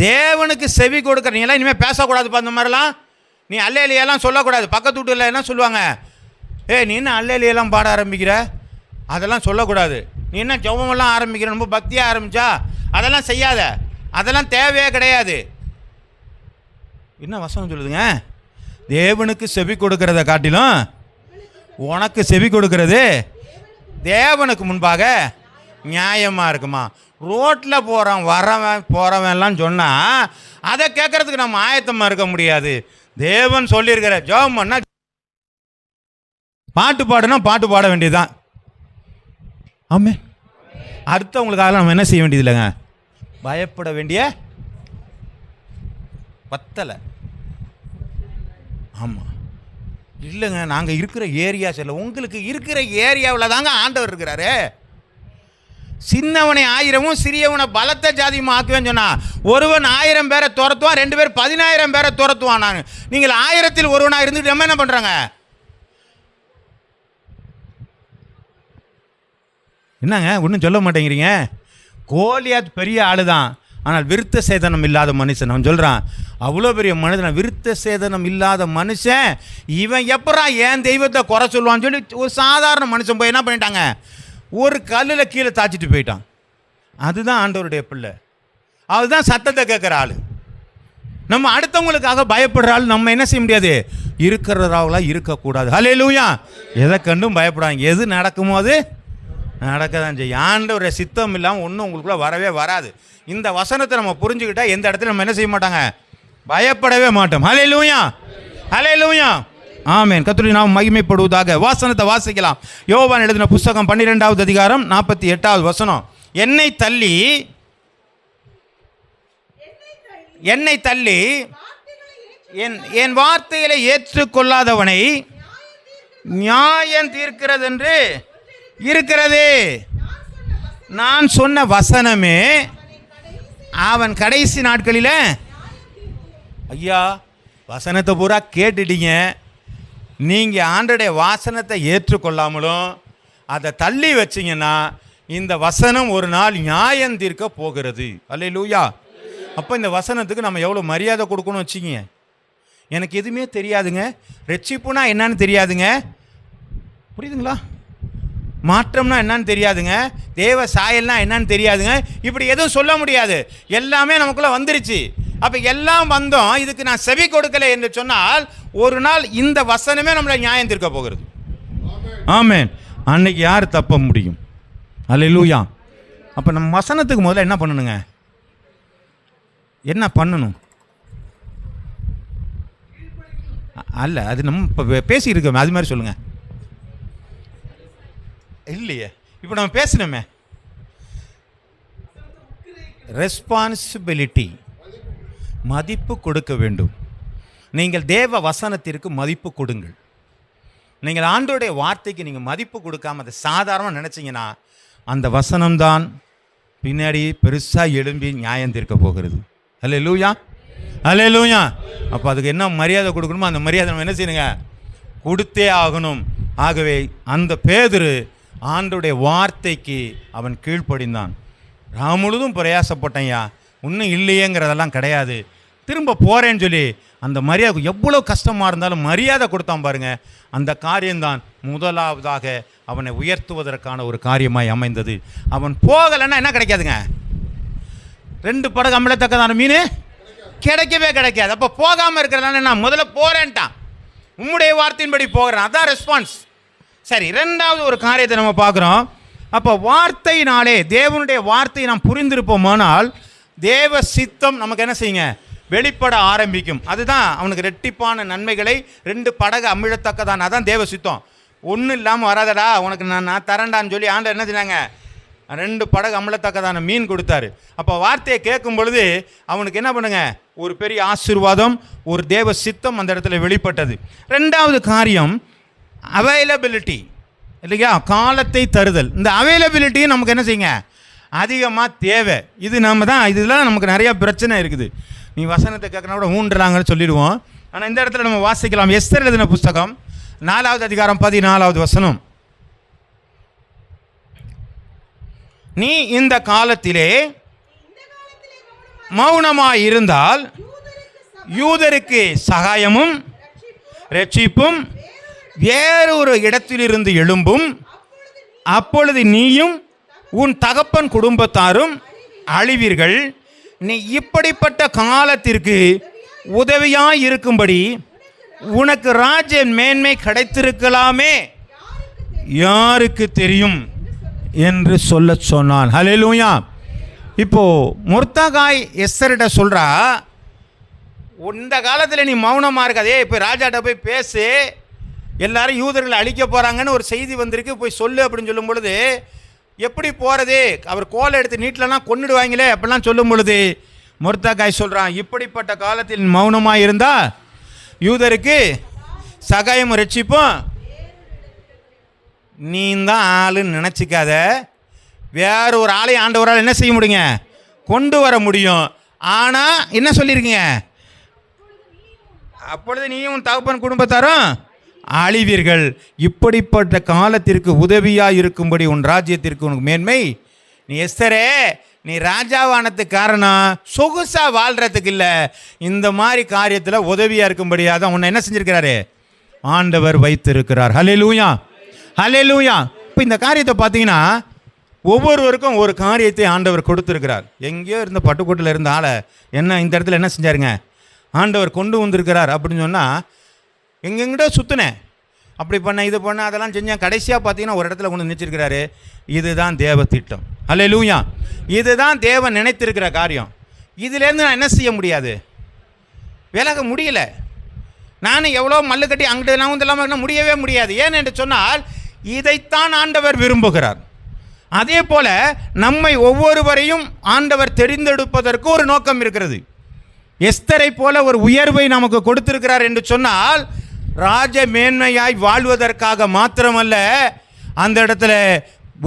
தேவனுக்கு செவி கொடுக்குற நீலாம் இனிமேல் பேசக்கூடாதுப்பா. அந்த மாதிரிலாம் நீ அல்லேலியெல்லாம் சொல்லக்கூடாது. பக்கத்து வீட்டில் என்ன சொல்லுவாங்க? நீ என்ன அல்லேலியெல்லாம் பாட ஆரம்பிக்கிற? அதெல்லாம் சொல்லக்கூடாது. நீ என்ன ஜெபமெல்லாம் ஆரம்பிக்கிற? ரொம்ப பக்தியாக ஆரம்பிச்சா அதெல்லாம் செய்யாத, அதெல்லாம் தேவையே கிடையாது. என்ன வசனம் சொல்லுதுங்க? தேவனுக்கு செவி கொடுக்கறத காட்டிலும் உனக்கு செவி கொடுக்கறது தேவனுக்கு முன்பாக நியாயமாக இருக்குமா? ரோட்டில் போகிறவன்லாம் சொன்னால் அதை கேட்கறதுக்கு நம்ம ஆயத்தமாக இருக்க முடியாது. தேவன் சொல்லியிருக்கிற ஜெபம் பண்ணா, பாட்டு பாடுனா பாட்டு பாட வேண்டியதுதான். ஆமே, அடுத்தவங்களுக்காக நம்ம என்ன செய்ய வேண்டியது இல்லைங்க, பயப்பட வேண்டிய பத்தலை. ஆமாம், இல்லைங்க, நாங்கள் இருக்கிற ஏரியா இல்லை, உங்களுக்கு இருக்கிற ஏரியாவில் தாங்க ஆண்டவர் இருக்கிறாரு. சின்னவனை 1000 சிறியவனை பலத்த ஜாதியுமா ஆக்குவேன்னு சொன்னா, ஒருவன் 1000 பேரை துரத்துவான், 2 பேர் 10000 பேரை துரத்துவான். நான் நீங்கள் 1000ல் ஒருவனாக இருந்துட்டு நம்ம என்ன பண்ணுறாங்க? என்னங்க ஒன்றும் சொல்ல மாட்டேங்கிறீங்க? கோலியாத் பெரிய ஆளு தான், ஆனால் விருத்த சேதனம் இல்லாத மனுஷன். அவன் சொல்கிறான், அவ்வளோ பெரிய மனிதன், விருத்த சேதனம் இல்லாத மனுஷன், இவன் எப்படா ஏன் தெய்வத்தை குறை சொல்லுவான்னு சொல்லி ஒரு சாதாரண மனுஷன் போய் என்ன பண்ணிட்டாங்க? ஒரு கல்லில் கீழே தாச்சிட்டு போயிட்டான். அதுதான் ஆண்டவருடைய பிள்ளை. அதுதான் சத்தத்தை கேட்குற ஆள். நம்ம அடுத்தவங்களுக்காக பயப்படுற ஆள் நம்ம என்ன செய்ய முடியாது? இருக்கிறவர்களாக இருக்கக்கூடாது. ஹல்லேலூயா. எதை கண்டும் பயப்படாங்க. எது நடக்குமோ அது நடக்க தான் செய்யும். ஆண்டவருடைய சித்தம் இல்லாமல் ஒன்றும் உங்களுக்குள்ள வரவே வராது. இந்த வசனத்தை நம்ம புரிஞ்சுக்கிட்டால் எந்த இடத்துல நம்ம என்ன செய்ய மாட்டாங்க? பயப்படவே மாட்டோம். ஹல்லேலூயா, ஹல்லேலூயா, ஆமென். கர்த்தருடைய நாமம் மகிமைப்படுவதாக. வாசனத்தை வாசிக்கலாம். யோவான் எழுதின புஸ்தகம் 12வது அதிகாரம் 48வது வசனம். என்னை தள்ளி என் வார்த்தைகளை ஏற்றுக்கொள்ளாதவனை நியாயம் தீர்க்கிறது என்று இருக்கிறது. நான் சொன்ன வசனமே அவன் கடைசி நாட்களில், ஐயா வசனத்தை பூரா கேட்டுட்டீங்க, நீங்கள் ஆண்டோடைய வாசனத்தை ஏற்றுக்கொள்ளாமலும் அதை தள்ளி வச்சிங்கன்னா இந்த வசனம் ஒரு நாள் நியாயம் தீர்க்க போகிறது. அல்லேலூயா. அப்போ இந்த வசனத்துக்கு நம்ம எவ்வளோ மரியாதை கொடுக்கணும் வச்சுக்கிங்க. எனக்கு எதுவுமே தெரியாதுங்க, ரட்சிப்புனா என்னன்னு தெரியாதுங்க, புரியுதுங்களா? மாற்றம்னா என்னன்னு தெரியாதுங்க, தேவ சாயல்னா என்னன்னு தெரியாதுங்க, இப்படி எதுவும் சொல்ல முடியாது. எல்லாமே நமக்குள்ளே வந்துருச்சு. அப்போ எல்லாம் வந்தோம், இதுக்கு நான் செவி கொடுக்கலை என்று சொன்னால் ஒரு நாள் இந்த வசனமே நம்மளை நியாயம் தீர்க்க போகிறது. ஆமென். அன்னைக்கு யார் தப்ப முடியும்? அல்லேலூயா. அப்போ நம்ம வசனத்துக்கு முதல்ல என்ன பண்ணணுங்க? என்ன பண்ணணும்? அல்ல, அது நம்ம இப்போ பேசியிருக்கோமே, அது மாதிரி சொல்லுங்கள். இல்லையே, இப்போ நம்ம பேசணுமே. ரெஸ்பான்சிபிலிட்டி, மதிப்பு கொடுக்க வேண்டும். நீங்கள் தேவ வசனத்திற்கு மதிப்பு கொடுங்கள். நீங்கள் ஆண்டோடைய வார்த்தைக்கு நீங்கள் மதிப்பு கொடுக்காம அதை சாதாரணமாக நினச்சிங்கன்னா அந்த வசனம்தான் பின்னாடி பெருசாக எழும்பி நியாயம் தீர்க்க போகிறது. அல்லேலூயா, அல்லேலூயா. அப்போ அதுக்கு என்ன மரியாதை கொடுக்கணுமோ அந்த மரியாதை நம்ம என்ன செய்யணுங்க, கொடுத்தே ஆகணும். ஆகவே அந்த பேதுரு ஆண்டோடைய வார்த்தைக்கு அவன் கீழ்ப்படிந்தான். நான் முழுதும் பிரயாசப்பட்டேன்யா, இன்னும் இல்லையேங்கிறதெல்லாம் கிடையாது, திரும்ப போகிறேன்னு சொல்லி அந்த மரியாதை எவ்வளோ கஷ்டமாக இருந்தாலும் மரியாதை கொடுத்தான் பாருங்க. அந்த காரியம்தான் முதலாவதாக அவனை உயர்த்துவதற்கான ஒரு காரியமாய் அமைந்தது. அவன் போகலைன்னா என்ன கிடைக்காதுங்க, 2 படகு அமிழத்தக்கதான மீன் கிடைக்கவே கிடைக்காது. அப்போ போகாமல் இருக்கிறதான நான் முதல்ல போகிறேன்ட்டான், உம்முடைய வார்த்தையின்படி போகிறேன், அதான் ரெஸ்பான்ஸ். சரி, 2வது ஒரு காரியத்தை நம்ம பார்க்குறோம். அப்போ வார்த்தையினாலே தேவனுடைய வார்த்தையை நாம் புரிந்திருப்போமானால் தேவ சித்தம் நமக்கு என்ன செய்யுங்க, வெளிப்பட ஆரம்பிக்கும். அதுதான் அவனுக்கு ரெட்டிப்பான நன்மைகளை 2 படகு அமிழத்தக்கதான், அதான் தேவ சித்தம். ஒன்றும் இல்லாமல் வராதடா உனக்கு நான் தரேன்டான்னு சொல்லி ஆண்டவர் என்ன செஞ்சாங்க, 2 படகு அமிழத்தக்கதான மீன் கொடுத்தாரு. அப்போ வார்த்தையை கேட்கும் பொழுது அவனுக்கு என்ன பண்ணுங்க, ஒரு பெரிய ஆசீர்வாதம், ஒரு தேவ சித்தம் அந்த இடத்துல வெளிப்பட்டது. 2வது காரியம் அவைலபிலிட்டி, இல்லையா, காலத்தை தருதல். இந்த அவைலபிலிட்டியும் நமக்கு என்ன செய்யுங்க, அதிகமாக தேவை. இது நம்ம தான், இதெல்லாம் நமக்கு நிறையா பிரச்சனை இருக்குது. நீ வசனத்தை கேட்கனா கூட ஊன்றாங்கன்னு சொல்லிடுவோம். ஆனால் இந்த இடத்துல நம்ம வாசிக்கலாம். எஸ்தர் எழுதின புஸ்தகம் 4வது அதிகாரம் 14வது வசனம். நீ இந்த காலத்திலே மௌனமாய் இருந்தால் யூதருக்கு சகாயமும் ரட்சிப்பும் வேறொரு இடத்திலிருந்து எழும்பும், அப்பொழுது நீயும் உன் தகப்பன் குடும்பத்தாரும் அழிவீர்கள். நீ இப்படிப்பட்ட காலத்திற்கு உதவியாய் இருக்கும்படி உனக்கு ராஜ்ய மேன்மை கிடைத்திருக்கலாமே, யாருக்கு தெரியும் என்று சொல்ல சொன்னான். ஹல்லேலூயா. இப்போ மொர்தெகாய் எஸ்தரிட்ட சொல்றா, இந்த காலத்தில் நீ மௌனமாக இருக்காதே, இப்போ ராஜாட்ட போய் பேசு, எல்லாரும் யூதர்களை அழிக்க போகிறாங்கன்னு ஒரு செய்தி வந்திருக்கு, போய் சொல்லு அப்படின்னு சொல்லும் பொழுது எப்படி போகிறது, அவர் கோலை எடுத்து நீட்டிலலாம் கொன்னுடுவாங்களே அப்படிலாம் சொல்லும் பொழுது மொர்தெகாய் சொல்கிறான், இப்படிப்பட்ட காலத்தில் மௌனமாக இருந்தால் யூதருக்கு சகாயம் ரட்சிப்பும் நீ தான் ஆளுன்னு நினச்சிக்காத, வேற ஒரு ஆளை ஆண்டவரால் என்ன செய்ய முடியுங்க, கொண்டு வர முடியும். ஆனால் என்ன சொல்லியிருக்கீங்க, அப்பொழுது நீயும் தகப்பன் குடும்பத்தாரும் அழிவீர்கள். இப்படிப்பட்ட காலத்திற்கு உதவியாக இருக்கும்படி உன் ராஜ்யத்திற்கு உனக்கு மேன்மை. நீ எஸ்தரே, நீ ராஜாவானதுக்கு காரணம் சொகுசாக வாழ்கிறதுக்கு இல்லை, இந்த மாதிரி காரியத்தில் உதவியாக இருக்கும்படியாக தான் உன்னை என்ன செஞ்சுருக்கிறாரு, ஆண்டவர் வைத்திருக்கிறார். ஹல்லேலூயா, ஹல்லேலூயா. இப்போ இந்த காரியத்தை பார்த்தீங்கன்னா ஒவ்வொருவருக்கும் ஒரு காரியத்தை ஆண்டவர் கொடுத்துருக்கிறார். எங்கேயோ இருந்த பட்டுக்கோட்டில் இருந்த ஆளை என்ன இந்த இடத்துல என்ன செஞ்சாருங்க, ஆண்டவர் கொண்டு வந்திருக்கிறார் அப்படின்னு சொன்னால் எங்கெங்கிட்ட சுற்றினேன், அப்படி பண்ண இது பண்ண அதெல்லாம் செஞ்சேன், கடைசியாக பார்த்தீங்கன்னா ஒரு இடத்துல கொண்டு நினச்சிருக்கிறாரு. இதுதான் தேவ திட்டம். ஹல்லேலூயா. இதுதான் தேவன் நினைத்திருக்கிற காரியம். இதுலேருந்து நான் என்ன செய்ய முடியாது, விலக முடியல. நானும் எவ்வளோ மல்லு கட்டி அங்கிட்டு எல்லாம் இல்லாமல் முடியவே முடியாது. ஏன் என்று சொன்னால் இதைத்தான் ஆண்டவர் விரும்புகிறார். அதே போல நம்மை ஒவ்வொருவரையும் ஆண்டவர் தெரிந்தெடுப்பதற்கு ஒரு நோக்கம் இருக்கிறது. எஸ்தரை போல ஒரு உயர்வை நமக்கு கொடுத்திருக்கிறார் என்று சொன்னால் ராஜ மேன்மையாய் வாழ்வதற்காக மாத்திரமல்ல, அந்த இடத்துல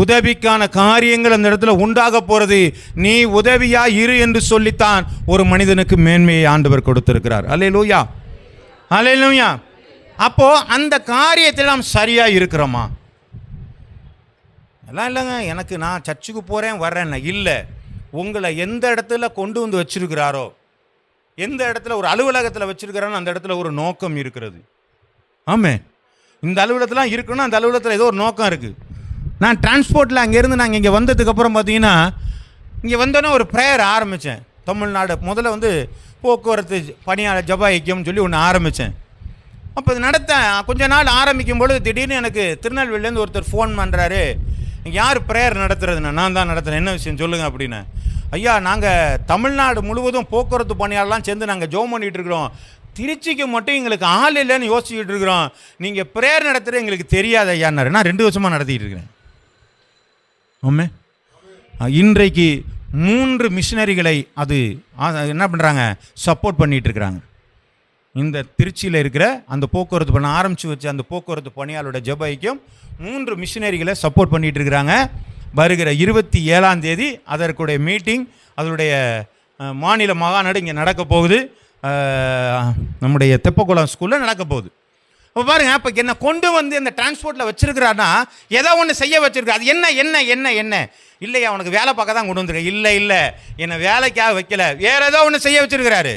உதவிக்கான காரியங்கள் அந்த இடத்துல உண்டாக போகிறது. நீ உதவியாய் இரு என்று சொல்லித்தான் ஒரு மனிதனுக்கு மேன்மையை ஆண்டவர் கொடுத்திருக்கிறார். அல்லேலூயா, அல்லேலூயா. அப்போ அந்த காரியத்தில் நாம் சரியாக இருக்கிறோமா? எல்லாம் இல்லைங்க, எனக்கு நான் சர்ச்சுக்கு போகிறேன் வர்றேன்னு இல்லை. உங்களை எந்த இடத்துல கொண்டு வந்து வச்சிருக்கிறாரோ, எந்த இடத்துல ஒரு அலுவலகத்தில் வச்சிருக்கிறாரோ அந்த இடத்துல ஒரு நோக்கம் இருக்கிறது. ஆமே, இந்த அலுவலகத்தில் இருக்குன்னா அந்த அலுவலகத்தில் ஏதோ ஒரு நோக்கம் இருக்குது. நான் டிரான்ஸ்போர்ட்டில் அங்கேருந்து நாங்கள் இங்கே வந்ததுக்கப்புறம் பார்த்தீங்கன்னா இங்கே வந்தோன்னே ஒரு ப்ரேயர் ஆரம்பித்தேன். தமிழ்நாடு முதல்ல வந்து போக்குவரத்து பணியாளர் ஜப ஐக்கியம்னு சொல்லி ஒன்று ஆரம்பித்தேன். அப்போ இது நடத்த கொஞ்ச நாள் ஆரம்பிக்கும் பொழுது திடீர்னு எனக்கு திருநெல்வேலியிலேருந்து ஒருத்தர் ஃபோன் பண்ணுறாரு, யார் ப்ரேயர் நடத்துறதுண்ணா? நான் தான் நடத்துகிறேன், என்ன விஷயம் சொல்லுங்கள் அப்படின்னு. ஐயா, நாங்கள் தமிழ்நாடு முழுவதும் போக்குவரத்து பணியாளர்லாம் சேர்ந்து நாங்கள் ஜெபம் பண்ணிகிட்டு இருக்கிறோம், திருச்சிக்கு மட்டும் எங்களுக்கு ஆள் இல்லைன்னு யோசிச்சுக்கிட்டு இருக்கிறோம், நீங்கள் ப்ரேயர் நடத்துகிற எங்களுக்கு தெரியாத ஐயான்னாரு. நான் 2 வருஷமாக நடத்திக்கிட்டு இருக்கிறேன். ஆமே. இன்றைக்கு 3 மிஷினரிகளை அது என்ன பண்ணுறாங்க, சப்போர்ட் பண்ணிகிட்டு இருக்கிறாங்க. இந்த திருச்சியில் இருக்கிற அந்த போக்குவரத்து பண்ண ஆரம்பித்து வச்ச அந்த போக்குவரத்து பணியாளோட ஜெபைக்கும் 3 மிஷினரிகளை சப்போர்ட் பண்ணிகிட்டு இருக்கிறாங்க. வருகிற 27ஆம் தேதி அதற்குடைய மீட்டிங், அதனுடைய மாநில மகாநாடு இங்கே நடக்க போகுது. நம்முடைய தெப்பக்குளம் ஸ்கூலில் நடக்க போகுது. இப்போ பாருங்க, இப்போ என்ன கொண்டு வந்து இந்த டிரான்ஸ்போர்ட்டில் வச்சிருக்கிறான்னா ஏதோ ஒன்று செய்ய வச்சிருக்கா. அது என்ன என்ன என்ன என்ன இல்லையா, அவனுக்கு வேலை பார்க்க தான் கொண்டு வந்துருக்க. இல்லை இல்லை, என்னை வேலைக்காக வைக்கல, வேற ஏதோ ஒன்று செய்ய வச்சிருக்கிறாரு.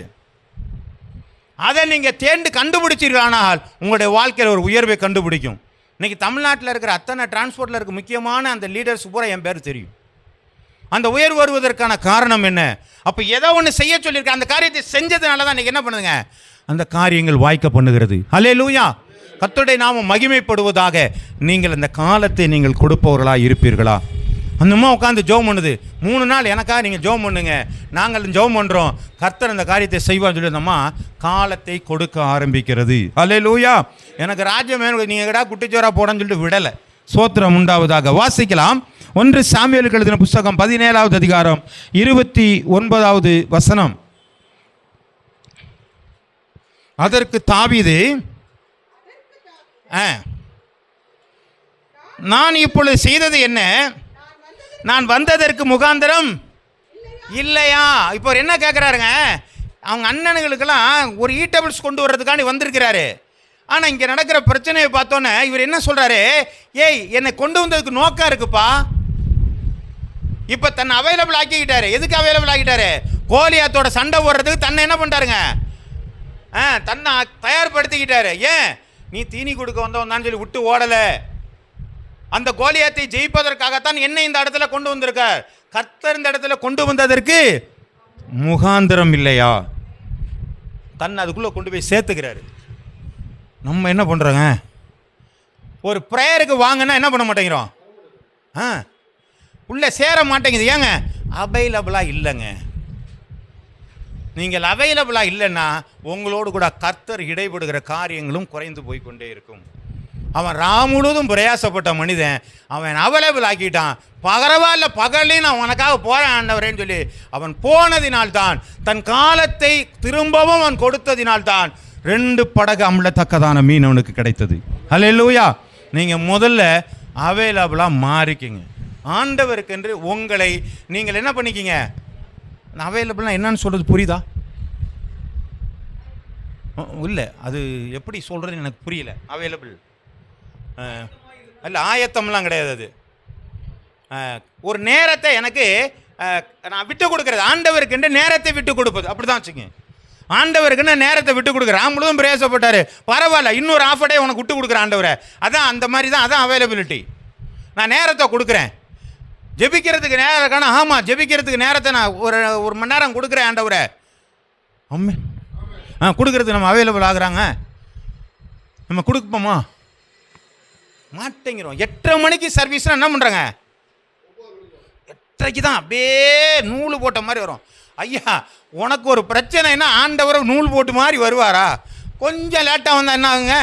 அதை நீங்கள் தேர்ந்து கண்டுபிடிச்சிருக்கானால் உங்களுடைய வாழ்க்கையில் ஒரு உயர்வை கண்டுபிடிக்கும். இன்றைக்கி தமிழ்நாட்டில் இருக்கிற அத்தனை டிரான்ஸ்போர்ட்டில் இருக்க முக்கியமான அந்த லீடர்ஸ் பூரா என் பேர் தெரியும். அந்த உயர்வு வருவதற்கான காரணம் என்ன? அப்போ ஏதோ ஒன்று செய்ய சொல்லியிருக்க, அந்த காரியத்தை செஞ்சதுனால தான் இன்றைக்கி என்ன பண்ணுதுங்க, அந்த காரியங்கள் வாய்க்க பண்ணுகிறது. ஹல்லேலூயா. கர்த்தருடைய நாமம் மகிமைப்படுவதாக. நீங்கள் அந்த காலத்தை நீங்கள் கொடுப்பவர்களாக இருப்பீர்களா? அந்த அம்மா உட்காந்து ஜெபம் பண்ணுது. 3 நாள் எனக்காக நீங்கள் ஜெபம் பண்ணுங்க, நாங்கள் ஜெபம் பண்ணுறோம், கர்த்தர் அந்த காரியத்தை செய்வான்னு சொல்லி அந்த அம்மா காலத்தை கொடுக்க ஆரம்பிக்கிறது. ஹல்லேலூயா. எனக்கு ராஜ்யம் வேணும், நீங்கள் கடா குட்டிச்சோரா போடன்னு சொல்லிட்டு விடலை. சோத்திரம் உண்டாவதாக. வாசிக்கலாம். 1 சாமுவேலுக்கு எழுதின புஸ்தகம் 17வது அதிகாரம் 29வது வசனம். அதற்கு தாவீது, நான் இப்பொழுது செய்தது என்ன? நான் வந்ததற்கு முகாந்திரம் இல்லையா? இப்போ என்ன கேட்குறாருங்க, அவங்க அண்ணனுங்களுக்கெல்லாம் ஒரு ஈட்டபிள்ஸ் கொண்டு வர்றதுக்காண்டி வந்திருக்கிறாரு. ஆனால் இங்கே நடக்கிற பிரச்சனையை பார்த்தோன்னே இவர் என்ன சொல்கிறாரு, ஏய் என்னை கொண்டு வந்ததுக்கு நோக்கம் இருக்குப்பா. இப்போ தன்னை அவைலபிள் ஆக்கிக்கிட்டாரு. எதுக்கு அவைலபிள் ஆக்கிட்டாரு? கோலியாத்தோட சண்டை போடுறதுக்கு தன்னை என்ன பண்ணிட்டாருங்க, தன்னை தயார்படுத்திக்கிட்டாரு. ஏன்? நீ தீனி கொடுக்க வந்தவன் தான் சொல்லி விட்டு ஓடலை. அந்த கோலியாத்தை ஜெயிப்பதற்காகத்தான் என்னை இந்த இடத்துல கொண்டு வந்திருக்கார். கர்த்தர் இந்த இடத்துல கொண்டு வந்ததற்கு முகாந்திரம் இல்லையா? தன்னை அதுக்குள்ளே கொண்டு போய் சேர்த்துக்கிறாரு. நம்ம என்ன பண்ணுறோங்க, ஒரு ப்ரேயருக்கு வாங்கன்னா என்ன பண்ண மாட்டேங்கிறோம், உள்ளே சேர மாட்டேங்குது. ஏங்க? அவைலபிளாக இல்லைங்க. நீங்கள் அவைலபிளாக இல்லைன்னா உங்களோடு கூட கர்த்தர் இடைபடுகிற காரியங்களும் குறைந்து போய்கொண்டே இருக்கும். அவன் முழுவதும் பிரயாசப்பட்ட மனிதன், அவன் அவைலபிள் ஆக்கிட்டான். பகரவாயில்ல, பகலையும் நான் உனக்காக போகிறேன் ஆண்டவரேன்னு சொல்லி அவன் போனதினால்தான், தன் காலத்தை திரும்பவும் அவன் கொடுத்ததினால்தான் 2 படகு அமிழத்தக்கதான மீன் அவனுக்கு கிடைத்தது. ஹல்லேலூயா. நீங்கள் முதல்ல அவைலபிளாக மாறிக்கிங்க. ஆண்டவருக்கென்று உங்களை நீங்கள் என்ன பண்ணிக்கிங்க. அவைலபிள்னா என்னன்னு சொல்கிறது புரியுதா? இல்லை, அது எப்படி சொல்கிறதுன்னு எனக்கு புரியல. அவைலபிள் இல்லை, ஆயத்தம்லாம் கிடையாது. அது ஒரு நேரத்தை எனக்கு நான் விட்டு கொடுக்குறது. ஆண்டவருக்குன்ற நேரத்தை விட்டு கொடுப்பது, அப்படி தான் வச்சுங்க. ஆண்டவருக்குன்னு நேரத்தை விட்டு கொடுக்குறேன். முழுதும் பிரயாசப்பட்டார், பரவாயில்ல, இன்னொரு ஆஃப் டே உனக்கு விட்டு கொடுக்குறேன் ஆண்டவரை. அதான் அந்த மாதிரி தான், அதான் அவைலபிலிட்டி. நான் நேரத்தை கொடுக்குறேன், ஜெபிக்கிறதுக்கு நேரம் இருக்கானா? ஆமாம், ஜெபிக்கிறதுக்கு நேரத்தை நான் ஒரு மணி நேரம் கொடுக்குறேன் ஆண்டவரை. அம்மே கொடுக்குறதுக்கு நம்ம அவைலபிள் ஆகுறாங்க. நம்ம கொடுப்போமா? மாட்டேங்கிறோம். 8:30 மணிக்கு சர்வீஸ்னால் என்ன பண்ணுறாங்க, 8:30க்கு தான் அப்படியே நூல் போட்ட மாதிரி வரும். ஐயா, உனக்கு ஒரு பிரச்சனைனா ஆண்டவரை நூல் போட்டு மாதிரி வருவாரா? கொஞ்சம் லேட்டாக வந்தால் என்ன ஆகுங்க?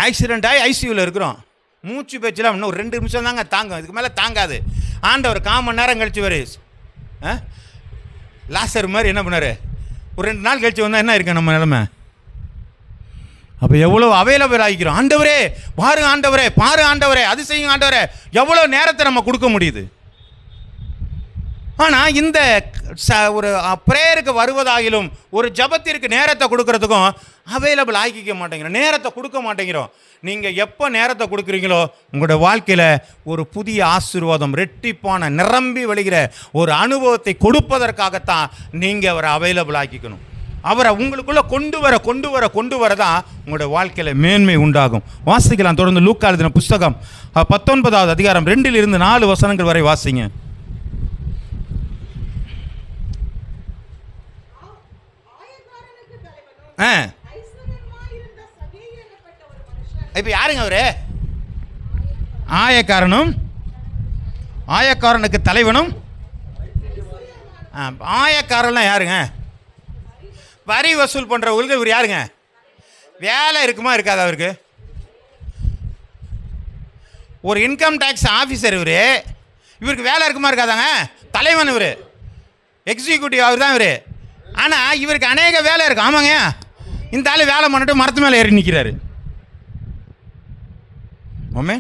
ஆக்சிடென்ட் ஆகி ஐசியூவில் இருக்கிறோம். மூச்சு பேச்செல்லாம் இன்னும் ஒரு 2 நிமிஷம் தாங்க தாங்கும், இதுக்கு மேலே தாங்காது. ஆண்டவர் 1/4 மணி நேரம் கழிச்சு வரு. லாசர் மாதிரி என்ன பண்ணார், ஒரு 2 நாள் கழிச்சு வந்தால் என்ன இருக்கு நம்ம நிலைமை? அப்போ எவ்வளோ அவைலபிள் ஆகிக்கிறோம். ஆண்டவரே பாருங்க, ஆண்டவரே பாரு, ஆண்டவரே அது செய்யுங்க, ஆண்டவரே. எவ்வளோ நேரத்தை நம்ம கொடுக்க முடியுது? ஆனால் இந்த ஒரு ப்ரேயருக்கு வருவதாகிலும் ஒரு ஜபத்திற்கு நேரத்தை கொடுக்கறதுக்கும் அவைலபிள் ஆக்கிக்க மாட்டேங்கிறோம், நேரத்தை கொடுக்க மாட்டேங்கிறோம். நீங்கள் எப்போ நேரத்தை கொடுக்குறீங்களோ உங்களோட வாழ்க்கையில் ஒரு புதிய ஆசீர்வாதம், ரெட்டிப்பான நிரம்பி வழிகிற ஒரு அனுபவத்தை கொடுப்பதற்காகத்தான் நீங்கள் அவரை அவைலபிள் ஆக்கிக்கணும். அவரை உங்களுக்குள்ளே கொண்டு வர தான் உங்களுடைய வாழ்க்கையில் மேன்மை உண்டாகும். வாசிக்கலாம் தொடர்ந்து. லூக்கா எழுதின புஸ்தகம் 19வது அதிகாரம் 2 - 4 வசனங்கள் வரை வாசிங்க. இப்போ யாருங்க அவரு? ஆயக்காரனுக்கு தலைவனும் ஆயக்காரெல்லாம் யாருங்க? வரி வசூல் பண்ணுறவங்களுக்கு இவர் யாருங்க? வேலை இருக்குமா இருக்காது அவருக்கு? ஒரு இன்கம் டேக்ஸ் ஆஃபீஸர் இவருக்கு வேலை இருக்குமா இருக்காதாங்க? தலைவன் இவர், எக்ஸிக்யூட்டிவ் அவர் தான் இவர். ஆனால் இவருக்கு அநேக வேலை இருக்கு. ஆமாங்க, இந்த ஆள் வேலை பண்ணிட்டு மரத்து மேலே ஏறி நிற்கிறாரு. ஆமே,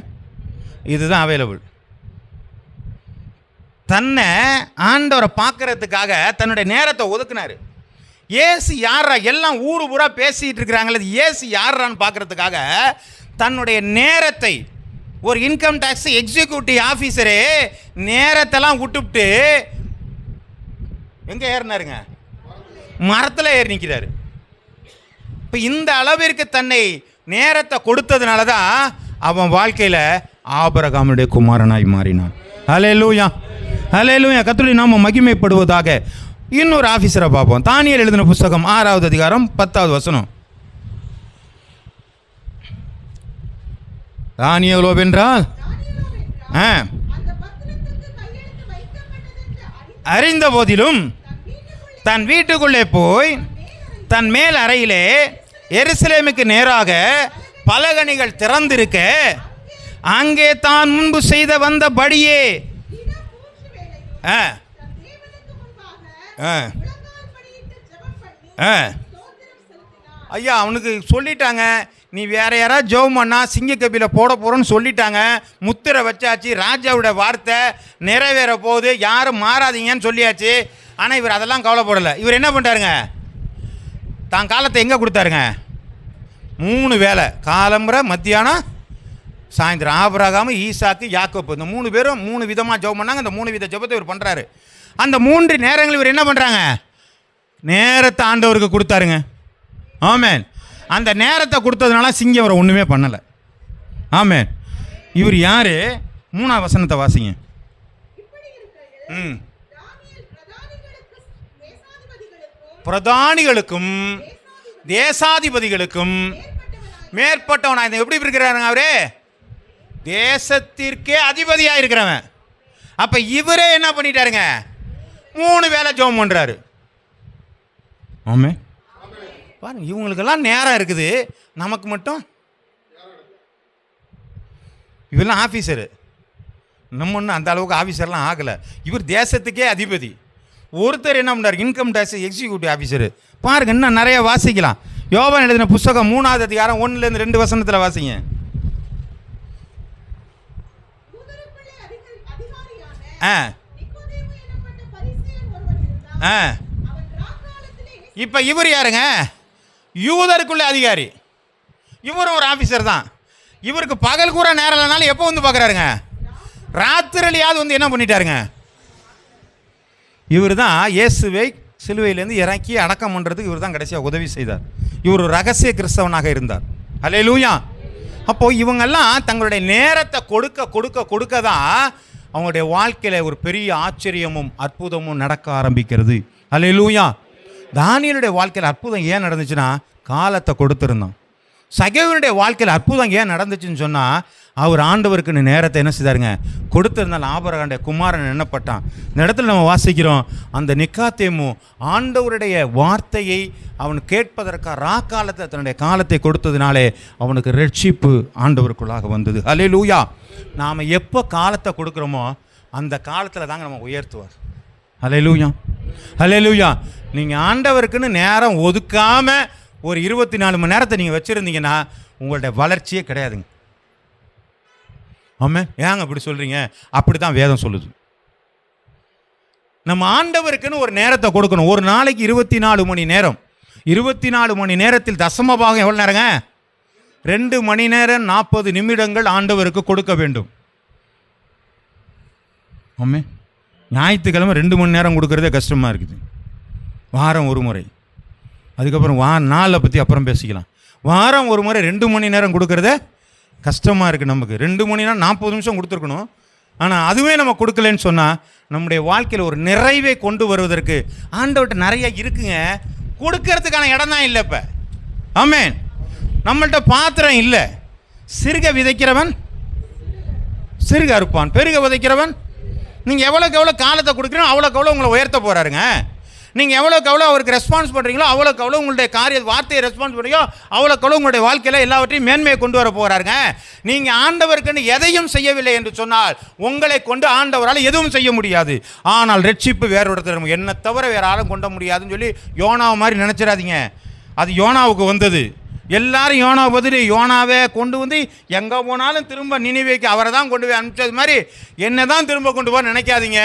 இதுதான் அவைலபிள். தன்னை ஆண்டவரை பார்க்கறதுக்காக தன்னுடைய நேரத்தை ஒதுக்குனாரு. ஏசு யாரா, எல்லாம் ஊரு பூரா பேசிகிட்டு இருக்கிறாங்களே, ஏசு யாரான்னு பார்க்கறதுக்காக தன்னுடைய நேரத்தை, ஒரு இன்கம் டேக்ஸ் எக்ஸிக்யூட்டிவ் ஆஃபீஸரே நேரத்தெல்லாம் விட்டுவிட்டு எங்கே ஏறினாருங்க? மரத்தில் ஏறி நிற்கிறாரு. இப்போ இந்த அளவிற்கு தன்னை நேரத்தை கொடுத்ததுனால தான் அவன் வாழ்க்கையில் ஆபிரகாமுடைய குமாரனாய் மாறினான். ஹல்லேலூயா, ஹல்லேலூயா. கர்த்தருடைய நாமம் மகிமைப்படுவதாக. இன்னொரு ஆஃபீஸரை பார்ப்போம். தானியேல் எழுதின புஸ்தகம் 6வது அதிகாரம் 10வது வசனம். தானியேலோ வென்றால் அறிந்த போதிலும் தன் வீட்டுக்குள்ளே போய் தன் மேல் அறையிலே எருசலேமுக்கு நேராக பலகணிகள் திறந்திருக்க அங்கே தான் முன்பு செய்த வந்தபடியே ஐயா அவனுக்கு சொல்லிட்டாங்க, நீ வேற யாராவது ஜெபம் பண்ணா சிங்க கபில போட போறோன்னு சொல்லிட்டாங்க. முத்திரை வச்சாச்சு, ராஜாவோட வார்த்தை நிறைவேற போகுது, யாரும் மாறாதீங்கன்னு சொல்லியாச்சு. ஆனால் இவர் அதெல்லாம் கவலைப்படலை. இவர் என்ன பண்ணிட்டாருங்க? தான் காலத்தை எங்கே கொடுத்தாருங்க? 3 வேளை, காலம்புரை, மத்தியானம், சாயந்தரம். ஆபிரகாம், ஈசாக்கு, யாக்கோப்பு, இந்த 3 பேரும் 3 விதமாக ஜெபம் பண்ணாங்க. அந்த 3 வித ஜெபத்தை இவர் பண்ணுறாரு. அந்த 3 நேரங்கள் இவர் என்ன பண்ணுறாங்க? நேரத்தை ஆண்டவருக்கு கொடுத்தாருங்க. ஆமேன். அந்த நேரத்தை கொடுத்ததுனால சிங்கம் அவரை ஒன்றுமே பண்ணலை. ஆமேன். இவர் யார்? 3ஆம் வசனத்தை வாசிங்க. பிரதானிகளுக்கும் தேசாதிபதிகளுக்கும் மேற்பட்டவன். இதை எப்படி இருக்கிறாருங்க? அவரே தேசத்திற்கே அதிபதியாக இருக்கிறவன். அப்போ இவரே என்ன பண்ணிட்டாருங்க? 3 வேளை ஜெபம் பண்ணுறாரு. ஆமே பாருங்க, இவங்களுக்கெல்லாம் நேரம் இருக்குது, நமக்கு மட்டும். இவெல்லாம் ஆஃபீஸரு, நம்ம ஒன்றும் அந்த அளவுக்கு ஆஃபீஸர்லாம் ஆகலை. இவர் தேசத்துக்கே அதிபதி. ஒருத்தர் என்ன பண்ணார்? Income tax executive officer. பாருங்க, இன்னும் நிறைய வாசிக்கலாம். யோவான் எழுதின புஸ்தகம் 3வது அதிகாரம் 1லேருந்து 2 வசனத்தில் வாசிங்க. இப்போ இவர் யாருங்க? யூதருக்குள்ள அதிகாரி. இவரும் ஒரு ஆஃபீஸர் தான். இவருக்கு பகல் கூற நேரம் இல்லைனாலும் எப்போ வந்து பார்க்குறாருங்க? ராத்திரிலையாவது வந்து என்ன பண்ணிட்டாருங்க? இவர் தான் இயேசுவை சிலுவையிலேருந்து இறக்கி அடக்கம் பண்ணுறதுக்கு இவர் தான் கடைசியாக உதவி செய்தார். இவர் ஒரு ரகசிய கிறிஸ்தவனாக இருந்தார். அல்லேலூயா. அப்போது இவங்கெல்லாம் தங்களுடைய நேரத்தை கொடுக்க கொடுக்க கொடுக்க தான் அவங்களுடைய வாழ்க்கையில் ஒரு பெரிய ஆச்சரியமும் அற்புதமும் நடக்க ஆரம்பிக்கிறது. அல்லேலூயா. தானியேலுடைய வாழ்க்கையில் அற்புதம் ஏன் நடந்துச்சுன்னா காலத்தை கொடுத்துருந்தான். சகேயுடைய வாழ்க்கையில் அற்புதம் ஏன் நடந்துச்சுன்னு சொன்னால் அவர் ஆண்டவருக்குன்னு நேரத்தை என்ன செய்தாருங்க? கொடுத்துருந்தால் ஆபிரகாமுடைய குமாரன் எண்ணப்பட்டான். இந்த இடத்துல நம்ம வாசிக்கிறோம், அந்த நிக்காதேமு ஆண்டவருடைய வார்த்தையை அவன் கேட்பதற்காக ராக்காலத்தை தன்னுடைய காலத்தை கொடுத்ததுனாலே அவனுக்கு ரட்சிப்பு ஆண்டவருக்குள்ளாக வந்தது. அல்லேலூயா. நாம் எப்போ காலத்தை கொடுக்குறோமோ அந்த காலத்தில் தாங்க நம்ம உயர்த்துவார். அல்லேலூயா, அல்லேலூயா. நீங்கள் ஆண்டவருக்குன்னு நேரம் ஒதுக்காமல் ஒரு 24 மணி நேரத்தை நீங்கள் வச்சுருந்தீங்கன்னா உங்களுடைய வளர்ச்சியே கிடையாதுங்க. ஆமாம், ஏங்க அப்படி சொல்கிறீங்க? அப்படி தான் வேதம் சொல்லுது. நம்ம ஆண்டவருக்குன்னு ஒரு நேரத்தை கொடுக்கணும். ஒரு நாளைக்கு 24 மணி நேரம். 24 மணி நேரத்தில் தசம பாகம் எவ்வளோ நேரங்க? 2 மணி நேரம் 40 நிமிடங்கள் ஆண்டவருக்கு கொடுக்க வேண்டும். ஆமாம், ஞாயிற்றுக்கிழமை 2 மணி நேரம் கொடுக்கறதே கஷ்டமாக இருக்குது. வாரம் ஒரு முறை, அதுக்கப்புறம் நாளை பற்றி அப்புறம் பேசிக்கலாம். வாரம் ஒரு முறை 2 மணி நேரம் கொடுக்கறதே கஷ்டமாக இருக்குது நமக்கு. 2 மணினா 40 நிமிஷம் கொடுத்துருக்கணும். ஆனால் அதுவே நம்ம கொடுக்கலன்னு சொன்னால் நம்முடைய வாழ்க்கையில் ஒரு நிறைவை கொண்டு வருவதற்கு ஆண்டவர்கிட்ட நிறைய இருக்குங்க. கொடுக்கறதுக்கான இடம் தான் இல்லை இப்போ. ஆமேன். நம்மள்கிட்ட பாத்திரம் இல்லை. சிறுக விதைக்கிறவன் சிறுக அறுப்பான், பெருக விதைக்கிறவன் நீங்கள் எவ்வளோக்கு எவ்வளோ காலத்தை கொடுக்குறீங்களோ அவ்வளோக்கு எவ்வளோ உங்களை உயர்த்த போகிறாருங்க. நீங்கள் எவ்வளோக்கு எவ்வளோ அவருக்கு ரெஸ்பான்ஸ் பண்ணுறீங்களோ அவ்வளோக்கு எவ்வளோ உங்களுடைய வார்த்தையை ரெஸ்பான்ஸ் பண்ணுறீங்களோ அவ்வளோக்கு எவ்வளோ உங்களுடைய வாழ்க்கையில் எல்லாவற்றையும் மேன்மையை கொண்டு வர போகிறாருங்க. நீங்கள் ஆண்டவருக்குன்னு எதையும் செய்யவில்லை என்று சொன்னால் உங்களை கொண்டு ஆண்டவரால் எதுவும் செய்ய முடியாது. ஆனால் ரட்சிப்பு வேற ஒருத்தர் என்னை தவிர வேறு ஆளும் கொண்ட முடியாதுன்னு சொல்லி யோனாவை மாதிரி நினச்சிடாதீங்க. அது யோனாவுக்கு வந்தது. எல்லாரும் யோனாவை பதில் யோனாவே கொண்டு வந்து எங்கே போனாலும் திரும்ப நினிவேக்கு அவரை தான் கொண்டு போய் அனுப்பிச்சது மாதிரி என்ன தான் திரும்ப கொண்டு போக நினைக்காதீங்க.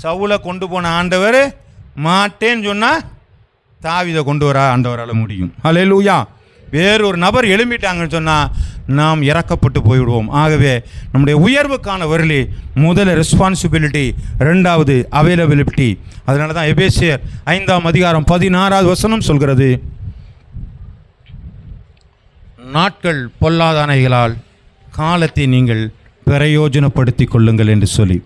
சவுலை கொண்டு போன ஆண்டவர் மாட்டேன்னு சொன்னால் தாவீதை கொண்டு வர ஆண்டவரால் முடியும். ஹல்லேலூயா. வேறொரு நபர் எழும்பிட்டாங்கன்னு சொன்னால் நாம் இறக்கப்பட்டு போய்விடுவோம். ஆகவே நம்முடைய உயர்வுக்கான வரலி முதல்ல ரெஸ்பான்சிபிலிட்டி, ரெண்டாவது அவைலபிலிட்டி. அதனால தான் எபேசியர் 5:16 சொல்கிறது, நாட்கள் பொல்லாதானைகளால் காலத்தை நீங்கள் பிரயோஜனப்படுத்தி கொள்ளுங்கள் என்று சொல்லி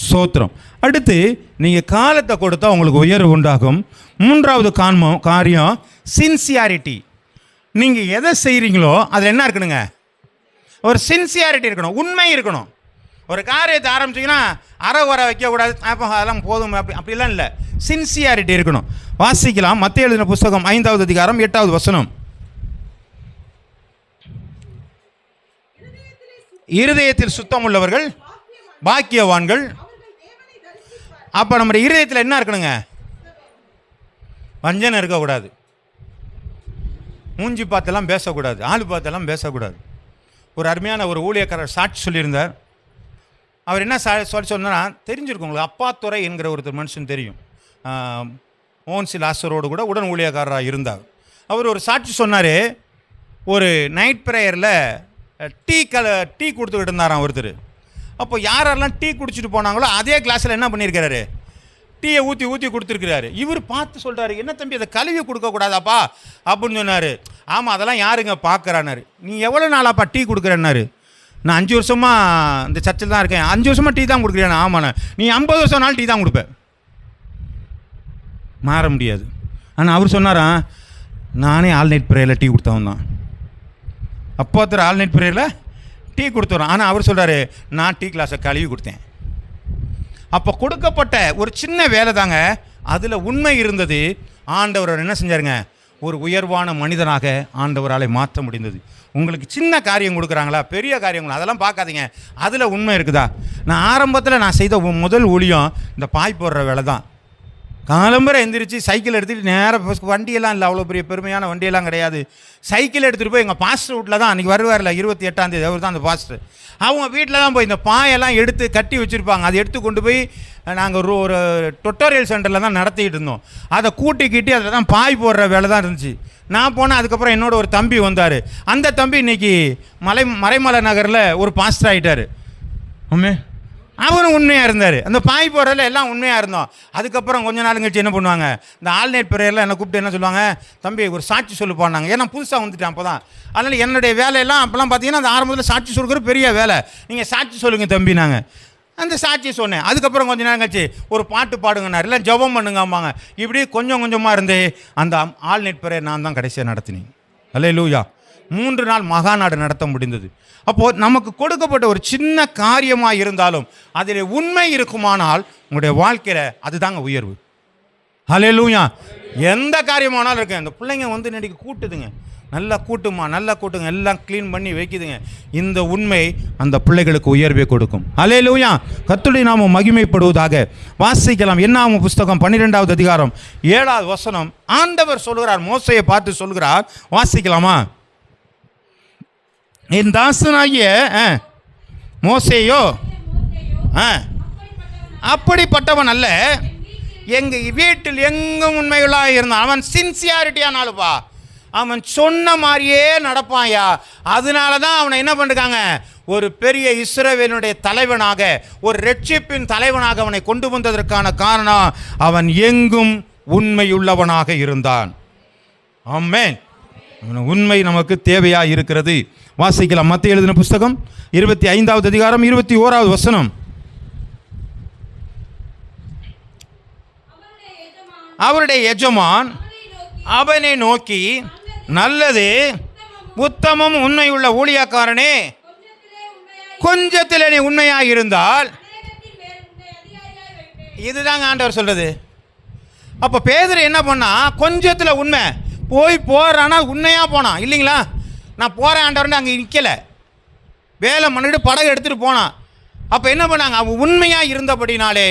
சோத்திரம். அடுத்து நீங்கள் காலத்தை கொடுத்தா உங்களுக்கு உயர்வு உண்டாகும். மூன்றாவது காரியம் சின்சியாரிட்டி. நீங்கள் எதை செய்கிறீங்களோ அதில் என்ன இருக்கணுங்க? ஒரு சின்சியாரிட்டி இருக்கணும், உண்மை இருக்கணும். ஒரு காரியத்தை ஆரம்பிச்சிங்கன்னா அரை குறை வைக்கக்கூடாது, அப்போ அதெல்லாம் போதும் அப்படிலாம் இல்லை. சின்சியாரிட்டி இருக்கணும். வாசிக்கலாம். மத்தேயு எழுதின புஸ்தகம் 5:8. இருதயத்தில் சுத்தம் உள்ளவர்கள் பாக்கியவான்கள். அப்போ நம்ம இருதயத்தில் என்ன இருக்கணுங்க? வஞ்சனை இருக்கக்கூடாது, மூஞ்சி பார்த்தெல்லாம் பேசக்கூடாது, ஆள் பார்த்தெல்லாம் பேசக்கூடாது. ஒரு அருமையான ஒரு ஊழியக்காரர் சாட்சி சொல்லியிருந்தார். அவர் என்ன சொன்னால் தெரிஞ்சிருக்கும் உங்களுக்கு. அப்பாத்துறை என்கிற ஒருத்தர் மனுஷன் தெரியும். மோகன்சி லாசரோடு கூட உடன் ஊழியக்காரராக இருந்தார். அவர் ஒரு சாட்சி சொன்னார். ஒரு நைட் ப்ரேயரில் டீ கொடுத்துக்கிட்டு இருந்தாராம் ஒருத்தர். அப்போ யாரெல்லாம் டீ குடிச்சிட்டு போனாங்களோ அதே கிளாஸில் என்ன பண்ணியிருக்கிறாரு? டீயை ஊற்றி கொடுத்துருக்கிறாரு. இவர் பார்த்து சொல்கிறாரு, என்ன தம்பி அதை கழுவி கொடுக்கக்கூடாதாப்பா அப்படின்னு சொன்னார். ஆமாம், அதெல்லாம் யாருங்க பார்க்குறானாரு. நீ எவ்வளோ நாளாப்பா டீ கொடுக்குறேன்னாரு. நான் 5 வருஷமாக இந்த சர்ச்சில் தான் இருக்கேன். 5 வருஷமாக டீ தான் கொடுக்குறேன். ஆமாண்ணா, நீ 50 வருஷம் நாள் டீ தான் கொடுப்பேன், மாற முடியாது. ஆனால் அவர் சொன்னாராம், நானே ஆல் நைட் ப்ரேயரில் டீ கொடுத்தவன் தான். அப்போ ஒருத்தர் ஆல் நைட் ப்ரேயரில் டீ கொடுத்துறோம். ஆனால் அவர் சொல்கிறாரு, நான் டீ கிளாஸை கழுவி கொடுத்தேன். அப்போ கொடுக்கப்பட்ட ஒரு சின்ன வேலை தாங்க, அதில் உண்மை இருந்தது. ஆண்டவர் என்ன செஞ்சாருங்க? ஒரு உயர்வான மனிதனாக ஆண்டவரால் மாற்ற முடிந்தது. உங்களுக்கு சின்ன காரியம் கொடுக்குறாங்களா, பெரிய காரியங்களா, அதெல்லாம் பார்க்காதீங்க. அதில் உண்மை இருக்குதா? நான் ஆரம்பத்தில் நான் செய்த முதல் ஊழியம் இந்த பாய் போடுற வேலை தான். காலம்பரை எந்திரிச்சு சைக்கிள் எடுத்துகிட்டு நேராக, வண்டியெல்லாம் இல்லை, அவ்வளோ பெரிய பெருமையான வண்டியெல்லாம் கிடையாது. சைக்கிள் எடுத்துகிட்டு போய் எங்கள் பாஸ்டர் வீட்டில் தான் அன்றைக்கி வருவார்ல 28ஆம் தேதி, அவர் தான் அந்த பாஸ்டர். அவங்க வீட்டில் தான் போய் இந்த பாயெல்லாம் எடுத்து கட்டி வச்சுருப்பாங்க. அதை எடுத்து கொண்டு போய் நாங்கள் ஒரு டுட்டோரியல் சென்டரில் தான் நடத்திக்கிட்டு இருந்தோம். அதை கூட்டி அதில் தான் பாய் போடுற வேலை தான் இருந்துச்சு. நான் போனேன். அதுக்கப்புறம் என்னோட ஒரு தம்பி வந்தார். அந்த தம்பி இன்றைக்கி மறைமலை நகரில் ஒரு பாஸ்டர் ஆகிட்டார். ஆமே, அவரும் உண்மையாக இருந்தார். அந்த பாய் போடுறதுல எல்லாம் உண்மையாக இருந்தோம். அதுக்கப்புறம் கொஞ்ச நாள் கழிச்சு என்ன பண்ணுவாங்க, இந்த ஆல் நைட் ப்ரேயரில் என்னை கூப்பிட்டு என்ன சொல்லுவாங்க, தம்பி ஒரு சாட்சி சொல்லு போனாங்க. ஏன்னா புதுசாக வந்துட்டேன் அப்போ தான். அதனால் என்னுடைய வேலையெல்லாம் அப்போல்லாம் பார்த்தீங்கன்னா அந்த ஆரம்பத்தில் சாட்சி சொல்கிற பெரிய வேலை. நீங்கள் சாட்சி சொல்லுங்கள் தம்பி. நாங்கள் அந்த சாட்சி சொன்னேன். அதுக்கப்புறம் கொஞ்ச நேரம் கழிச்சு ஒரு பாட்டு பாடுங்கன்னார், இல்லை ஜெபம் பண்ணுங்க அம்மாங்க. இப்படி கொஞ்சம் கொஞ்சமாக இருந்து அந்த ஆல் நைட் ப்ரேயர் நான் தான் கடைசியாக நடத்தினேன். அல்லேலூயா. 3 நாள் மகாநாடு நடத்த முடிந்தது. அப்போது நமக்கு கொடுக்கப்பட்ட ஒரு சின்ன காரியமாக இருந்தாலும் அதில் உண்மை இருக்குமானால் உங்களுடைய வாழ்க்கையில் அதுதாங்க உயர்வு. அல்லேலூயா. எந்த காரியமானாலும் இருக்கு. அந்த பிள்ளைங்க வந்து இன்னைக்கு கூட்டுதுங்க, நல்லா கூட்டுங்க, எல்லாம் க்ளீன் பண்ணி வைக்குதுங்க. இந்த உண்மை அந்த பிள்ளைகளுக்கு உயர்வை கொடுக்கும். அல்லேலூயா. கர்த்தருடைய நாமம் மகிமைப்படுவதாக. வாசிக்கலாம். என்னாகும் புஸ்தகம் 12ஆவது அதிகாரம் 7வது வசனம். ஆண்டவர் சொல்கிறார், மோசேயை பார்த்து சொல்கிறார். வாசிக்கலாமா? என் தாசனாகிய மோசேயோ அப்படிப்பட்டவன் அல்ல, எங்கள் வீட்டில் எங்கும் உண்மைகளாக இருந்தான். அவன் சின்சியாரிட்டியானாலுப்பா, அவன் சொன்ன மாதிரியே நடப்பான்யா. அதனால தான் அவனை என்ன பண்ணிருக்காங்க, ஒரு பெரிய இஸ்ரவேலுடைய தலைவனாக, ஒரு ரட்சிப்பின் தலைவனாக அவனை கொண்டு வந்ததற்கான காரணம் அவன் எங்கும் உண்மையுள்ளவனாக இருந்தான். ஆமென். உண்மை நமக்கு தேவையாக இருக்கிறது. வாசிக்கலாம். மத்தேயு எழுதின புஸ்தகம் 25ஆவது அதிகாரம் 21வது வசனம். அவருடைய எஜமான் அவனை நோக்கி, நல்லது உத்தமம் உண்மையுள்ள ஊழியக்காரனே, கொஞ்சத்திலே நீ உண்மையாக இருந்தால் இதுதாங்க ஆண்டவர் சொல்கிறது. அப்போ பேதுரு என்ன பண்ணா, கொஞ்சத்தில் உண்மை போகிறான்னா உண்மையாக போனான் இல்லைங்களா. நான் போகிறேன் ஆண்டவர்னு அங்கே நிற்கலை, வேலை பண்ணிட்டு படகு எடுத்துகிட்டு போனான். அப்போ என்ன பண்ணாங்க, அவன் உண்மையாக இருந்தபடினாலே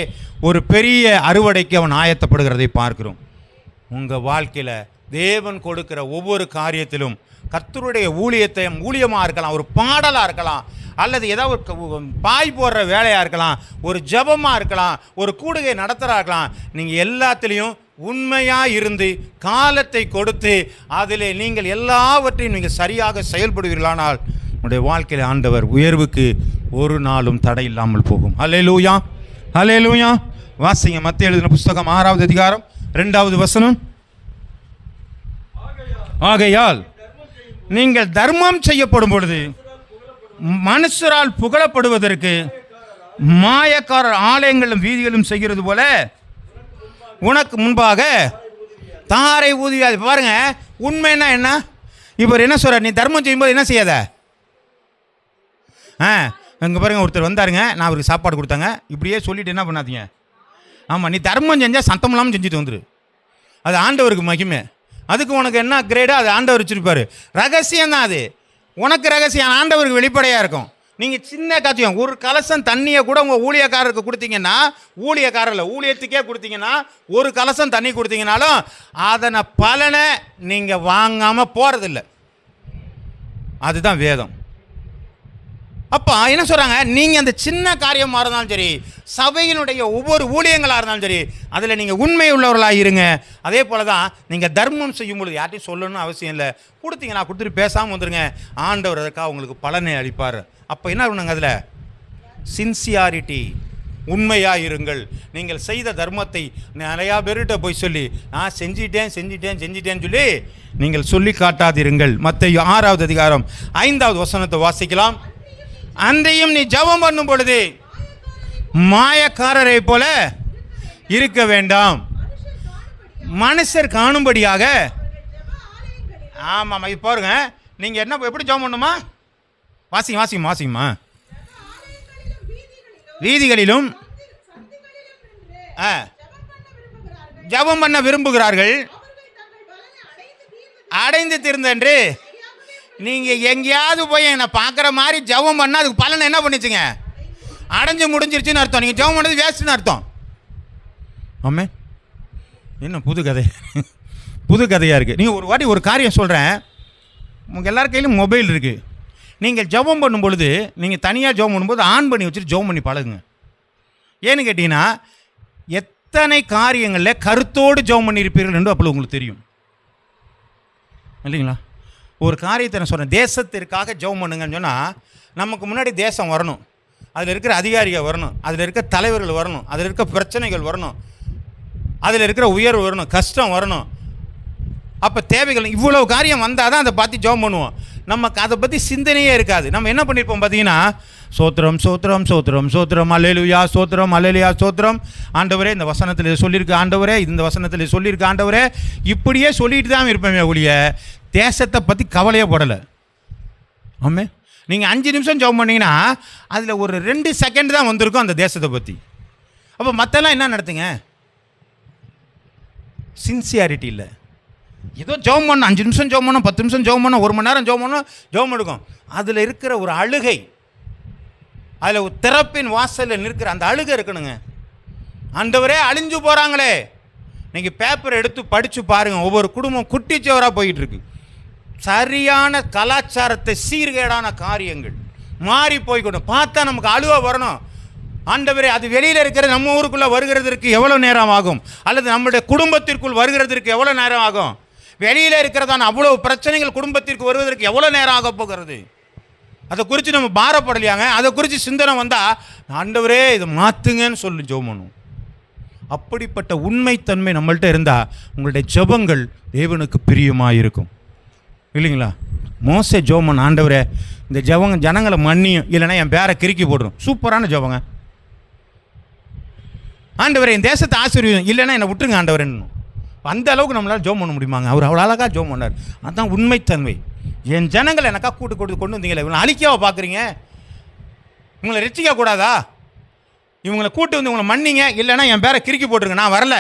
ஒரு பெரிய அறுவடைக்கு அவன் ஆயத்தப்படுகிறதை பார்க்கிறோம். உங்கள் வாழ்க்கையில் தேவன் கொடுக்கிற ஒவ்வொரு காரியத்திலும் கர்த்தருடைய ஊழியமாக இருக்கலாம், ஒரு பாடலாக இருக்கலாம், அல்லது ஏதாவது ஒரு பாய் போடுற வேலையாக இருக்கலாம், ஒரு ஜபமாக இருக்கலாம், ஒரு கூடுகை நடத்துகிறா இருக்கலாம். நீங்கள் எல்லாத்துலேயும் உண்மையாக இருந்து காலத்தை கொடுத்து அதில் நீங்கள் எல்லாவற்றையும் நீங்கள் சரியாக செயல்படுவீர்களானால் உங்களுடைய வாழ்க்கையில் ஆண்டவர் உயர்வுக்கு ஒரு நாளும் தடை இல்லாமல் போகும். அல்லேலூயா, அல்லேலூயா. வாசிங்க மத்தேயு எழுதின புஸ்தகம் 6வது அதிகாரம் 2வது வசனம். ஆகையால் நீங்கள் தர்மம் செய்யப்படும் பொழுது மனுஷரால் புகழப்படுவதற்கு மாயக்காரர் ஆலயங்களும் வீதிகளும் செய்கிறது போல உனக்கு முன்பாக தாரை ஊதியாது. பாருங்க, உண்மைன்னா என்ன? இவர் என்ன சொல்றார், நீ தர்மம் செய்யும்போது என்ன செய்யாத. அங்கே பாருங்க, ஒருத்தர் வந்தாருங்க, நான் அவருக்கு சாப்பாடு கொடுத்தாங்க. இப்படியே சொல்லிட்டு என்ன பண்ணாதீங்க. ஆமாம், நீ தர்மம் செஞ்சால் சத்தம் இல்லாமல் செஞ்சுட்டு வந்துரு, அது ஆண்டவருக்கு மகிமை. அதுக்கு உனக்கு என்ன கிரேடோ அது ஆண்டவர் வச்சுருப்பார். ரகசியம் தான் அது, உனக்கு ரகசியம் ஆண்டவருக்கு வெளிப்படையாக இருக்கும். நீங்கள் சின்ன காட்சியம், ஒரு கலசம் தண்ணியை கூட உங்கள் ஊழியக்காரருக்கு கொடுத்தீங்கன்னா, ஊழியக்காரரில் ஊழியத்துக்கே கொடுத்தீங்கன்னா, ஒரு கலசம் தண்ணி கொடுத்தீங்கனாலும் அதனை பலனை நீங்கள் வாங்காமல் போகிறதில்ல. அதுதான் வேதம். அப்போ என்ன சொல்கிறாங்க, நீங்கள் அந்த சின்ன காரியமாக இருந்தாலும் சரி, சபையினுடைய ஒவ்வொரு ஊழியங்களாக இருந்தாலும் சரி, அதில் நீங்கள் உண்மை உள்ளவர்களாக இருங்க. அதே போல் தான் நீங்கள் தர்மம் செய்யும்பொழுது யார்ட்டையும் சொல்லணும்னு அவசியம் இல்லை. கொடுத்தீங்கன்னா கொடுத்துட்டு பேசாமல் வந்துடுங்க, ஆண்டவர் அதற்காக உங்களுக்கு பலனை அளிப்பார். அப்போ என்ன பண்ணுங்க, அதில் சின்சியாரிட்டி, உண்மையாக இருங்கள். நீங்கள் செய்த தர்மத்தை நிறையா பேர்கிட்ட போய் சொல்லி நான் செஞ்சிட்டேன்னு சொல்லி நீங்கள் சொல்லி காட்டாதிருங்கள். மத்தேயு 6வது அதிகாரம் 5வது வசனத்தை வாசிக்கலாம். அன்றையும் நீ ஜெபம் பண்ணும் பொழுது மாயக்காரரை போல இருக்க வேண்டாம், மனுஷர் காணும்படியாக. ஆமாம், இது பாருங்க, நீங்கள் என்ன எப்படி ஜெபம் பண்ணுமா, வாசிங்கம்மா. வீதிகளிலும் ஜெபம் பண்ண விரும்புகிறார்கள், அடைந்து தீர்ந்தென்று. நீங்கள் எங்கேயாவது போய் என்னை பார்க்குற மாதிரி ஜெபம் பண்ணால் அதுக்கு பலனை என்ன பண்ணிச்சுங்க, அடைஞ்சு முடிஞ்சிருச்சுன்னு அர்த்தம். நீங்கள் ஜெபம் பண்ணது வேஸ்ட்டுன்னு அர்த்தம். ஆமே, என்ன புது கதையாக இருக்குது. நீங்கள் ஒரு வாட்டி ஒரு காரியம் சொல்கிறேன், உங்கள் எல்லார் கையிலும் மொபைல் இருக்குது. நீங்கள் ஜெபம் பண்ணும் பொழுது, நீங்கள் தனியாக ஜெபம் பண்ணும்போது ஆன் பண்ணி வச்சுட்டு ஜெபம் பண்ணி பழகுங்க. ஏன்னு கேட்டிங்கன்னா, எத்தனை காரியங்களில் கருத்தோடு ஜெபம் பண்ணியிருப்பீர்கள் என்று அப்போ உங்களுக்கு தெரியும் இல்லைங்களா. ஒரு காரியத்தை நான் சொன்னேன், தேசத்திற்காக ஜெபம் பண்ணுங்கன்னு சொன்னால், நமக்கு முன்னாடி தேசம் வரணும், அதில் இருக்கிற அதிகாரிகள் வரணும், அதில் இருக்கிற தலைவர்கள் வரணும், அதில் இருக்கிற பிரச்சனைகள் வரணும், அதில் இருக்கிற உயர்வு வரணும், கஷ்டம் வரணும். அப்போ தேவைகள் இவ்வளோ காரியம் வந்தால் தான் அதை பார்த்து ஜெபம் பண்ணுவோம். நமக்கு அதை பற்றி சிந்தனையே இருக்காது. நம்ம என்ன பண்ணியிருப்போம் பார்த்தீங்கன்னா, சோத்திரம் அல்லேலூயா, சோத்திரம் ஆண்டவரே இந்த வசனத்தில் சொல்லியிருக்கு, ஆண்டவரே இந்த வசனத்தில் சொல்லியிருக்கு, ஆண்டவரே இப்படியே சொல்லிட்டு தான் இருப்பேன் ஒழிய தேசத்தை பற்றி கவலையே போடலை. ஆமே, நீங்கள் 5 நிமிஷம் ஜெபம் பண்ணிங்கன்னா அதில் ஒரு 2 செகண்ட் தான் வந்திருக்கும் அந்த தேசத்தை பற்றி. அப்போ மற்றெல்லாம் என்ன நடத்துங்க, சின்சியாரிட்டி இல்லை. ஏதோ ஜெபம் பண்ணணும், 5 நிமிஷம் ஜெபம் பண்ணணும், 10 நிமிஷம் ஜெபம் பண்ணணும், 1 மணி நேரம் ஜெபம் பண்ணணும், ஜெபம் எடுக்கும். அதில் இருக்கிற ஒரு அழுகை, அதில் ஒரு திறப்பின் வாசலில் நிற்கிற அந்த அழுகை இருக்கணுங்க. ஆண்டவரே அழிஞ்சு போகிறாங்களே. நீங்கள் பேப்பர் எடுத்து படித்து பாருங்கள், ஒவ்வொரு குடும்பம் குட்டிச்சவராக போயிட்டு இருக்கு. சரியான கலாச்சாரத்தை சீர்கேடான காரியங்கள் மாறி போய்க்கணும். பார்த்தா நமக்கு அழுவ வரணும். ஆண்டவரே, அது வெளியில் இருக்கிற நம்ம ஊருக்குள்ளே வருகிறதற்கு எவ்வளோ நேரம் ஆகும், அல்லது நம்முடைய குடும்பத்திற்குள் வருகிறதற்கு எவ்வளோ நேரம் ஆகும், வெளியில் இருக்கிறதான அவ்வளோ பிரச்சனைகள் குடும்பத்திற்கு வருவதற்கு எவ்வளோ நேரம் ஆக போகிறது, அதை குறித்து நம்ம பாரப்படலையாங்க. அதை குறித்து சிந்தனை வந்தால், ஆண்டவரே இதை மாற்றுங்கன்னு சொல்லி ஜெபம் பண்ணுவோம். அப்படிப்பட்ட உண்மைத்தன்மை நம்மள்கிட்ட இருந்தால் உங்களுடைய ஜெபங்கள் தேவனுக்கு பிரியமாக இருக்கும் இல்லைங்களா. மோசே ஜெபம் பண்ண, ஆண்டவரே இந்த ஜனங்களை மன்னியும், இல்லைன்னா என் பேரை கிறுக்கி போடுறோம். சூப்பரான ஜெபங்க. ஆண்டவரே என் தேசத்தை ஆசீர்வதியும், இல்லைன்னா என்னை விட்டுருங்க ஆண்டவரேன்னு. அந்த அளவுக்கு நம்மளால் ஜெபம் பண்ண முடியுமாங்க. அவர் அவ்வளோ அழகாக ஜெபம் பண்ணார். அதுதான் உண்மைத்தன்மை. என் ஜனங்களை எனக்கா கொண்டு வந்தீங்களே, இவங்களை அழிக்கவா பார்க்குறீங்க, உங்களை ரட்சிக்க கூடாதா? இவங்களை கூட்டு வந்து இவங்களை மன்னிங்க, இல்லைன்னா என் பேரை கிறுக்கி போட்டுருங்க, நான் வரல.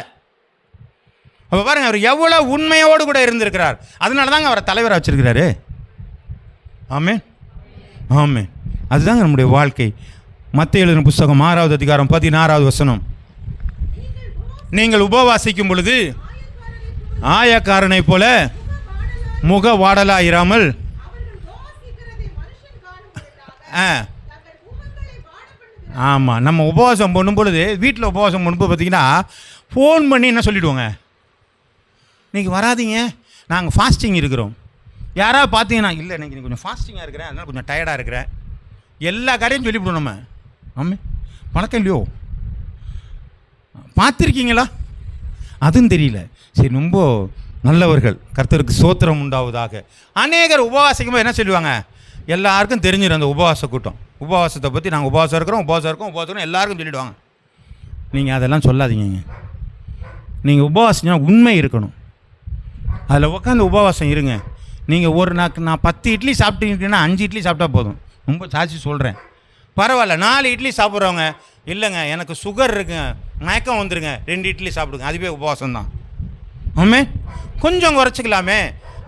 அப்போ பாருங்கள், அவர் எவ்வளோ உண்மையோடு கூட இருந்திருக்கிறார். அதனால தாங்க அவரை தலைவராக வச்சிருக்கிறாரு. ஆமென், ஆமென். அதுதாங்க நம்முடைய வாழ்க்கை. மத்தேயு எழுதின புத்தகம் 6வது அதிகாரம் 16வது வசனம். நீங்கள் உபவாசிக்கும் பொழுது ஆயக்காரனை போல முக வாடலாயிராமல் ஆமாம், நம்ம உபவாசம் பண்ணும் பொழுது, வீட்டில் உபவாசம் பண்ணும்போது பார்த்தீங்கன்னா ஃபோன் பண்ணி என்ன சொல்லிவிடுவோங்க, இன்றைக்கி வராதிங்க, நாங்கள் ஃபாஸ்டிங் இருக்கிறோம். யாராவது பார்த்தீங்கன்னா, இல்லை இன்றைக்கி கொஞ்சம் ஃபாஸ்டிங்காக இருக்கிறேன், அதனால் கொஞ்சம் டயர்டாக இருக்கிறேன், எல்லா காரையும் சொல்லிவிடுவோம் நம்ம. ஆமாம், பழக்கம் இல்லையோ? பார்த்துருக்கீங்களா? அதுவும் தெரியல. சரி, ரொம்ப நல்லவர்கள், கர்த்தருக்கு ஸ்தோத்திரம் உண்டாவதாக. அநேகர் உபவாசிக்கும் போது என்ன சொல்லுவாங்க, எல்லாருக்கும் தெரிஞ்சிடும் அந்த உபவாச கூட்டம், உபவாசத்தை பற்றி. நாங்கள் உபவாசம் இருக்கிறோம் எல்லாருக்கும் சொல்லிவிடுவாங்க. நீங்கள் அதெல்லாம் சொல்லாதீங்க. நீங்கள் உபவாசம்னா உண்மை இருக்கணும், அதில் உட்காந்து உபவாசம் இருங்க. நீங்கள் ஒரு நான் 10 இட்லி சாப்பிட்டீங்கன்னா 5 இட்லி சாப்பிட்டா போதும். ரொம்ப சாட்சி சொல்கிறேன். பரவாயில்ல, 4 இட்லி சாப்பிட்றவங்க, இல்லைங்க எனக்கு சுகர் இருக்குங்க, மயக்கம் வந்துருங்க, 2 இட்லி சாப்பிடுங்க, அதுவே உபவாசம் தான். ஆமே, கொஞ்சம் குறைச்சிக்கலாமே,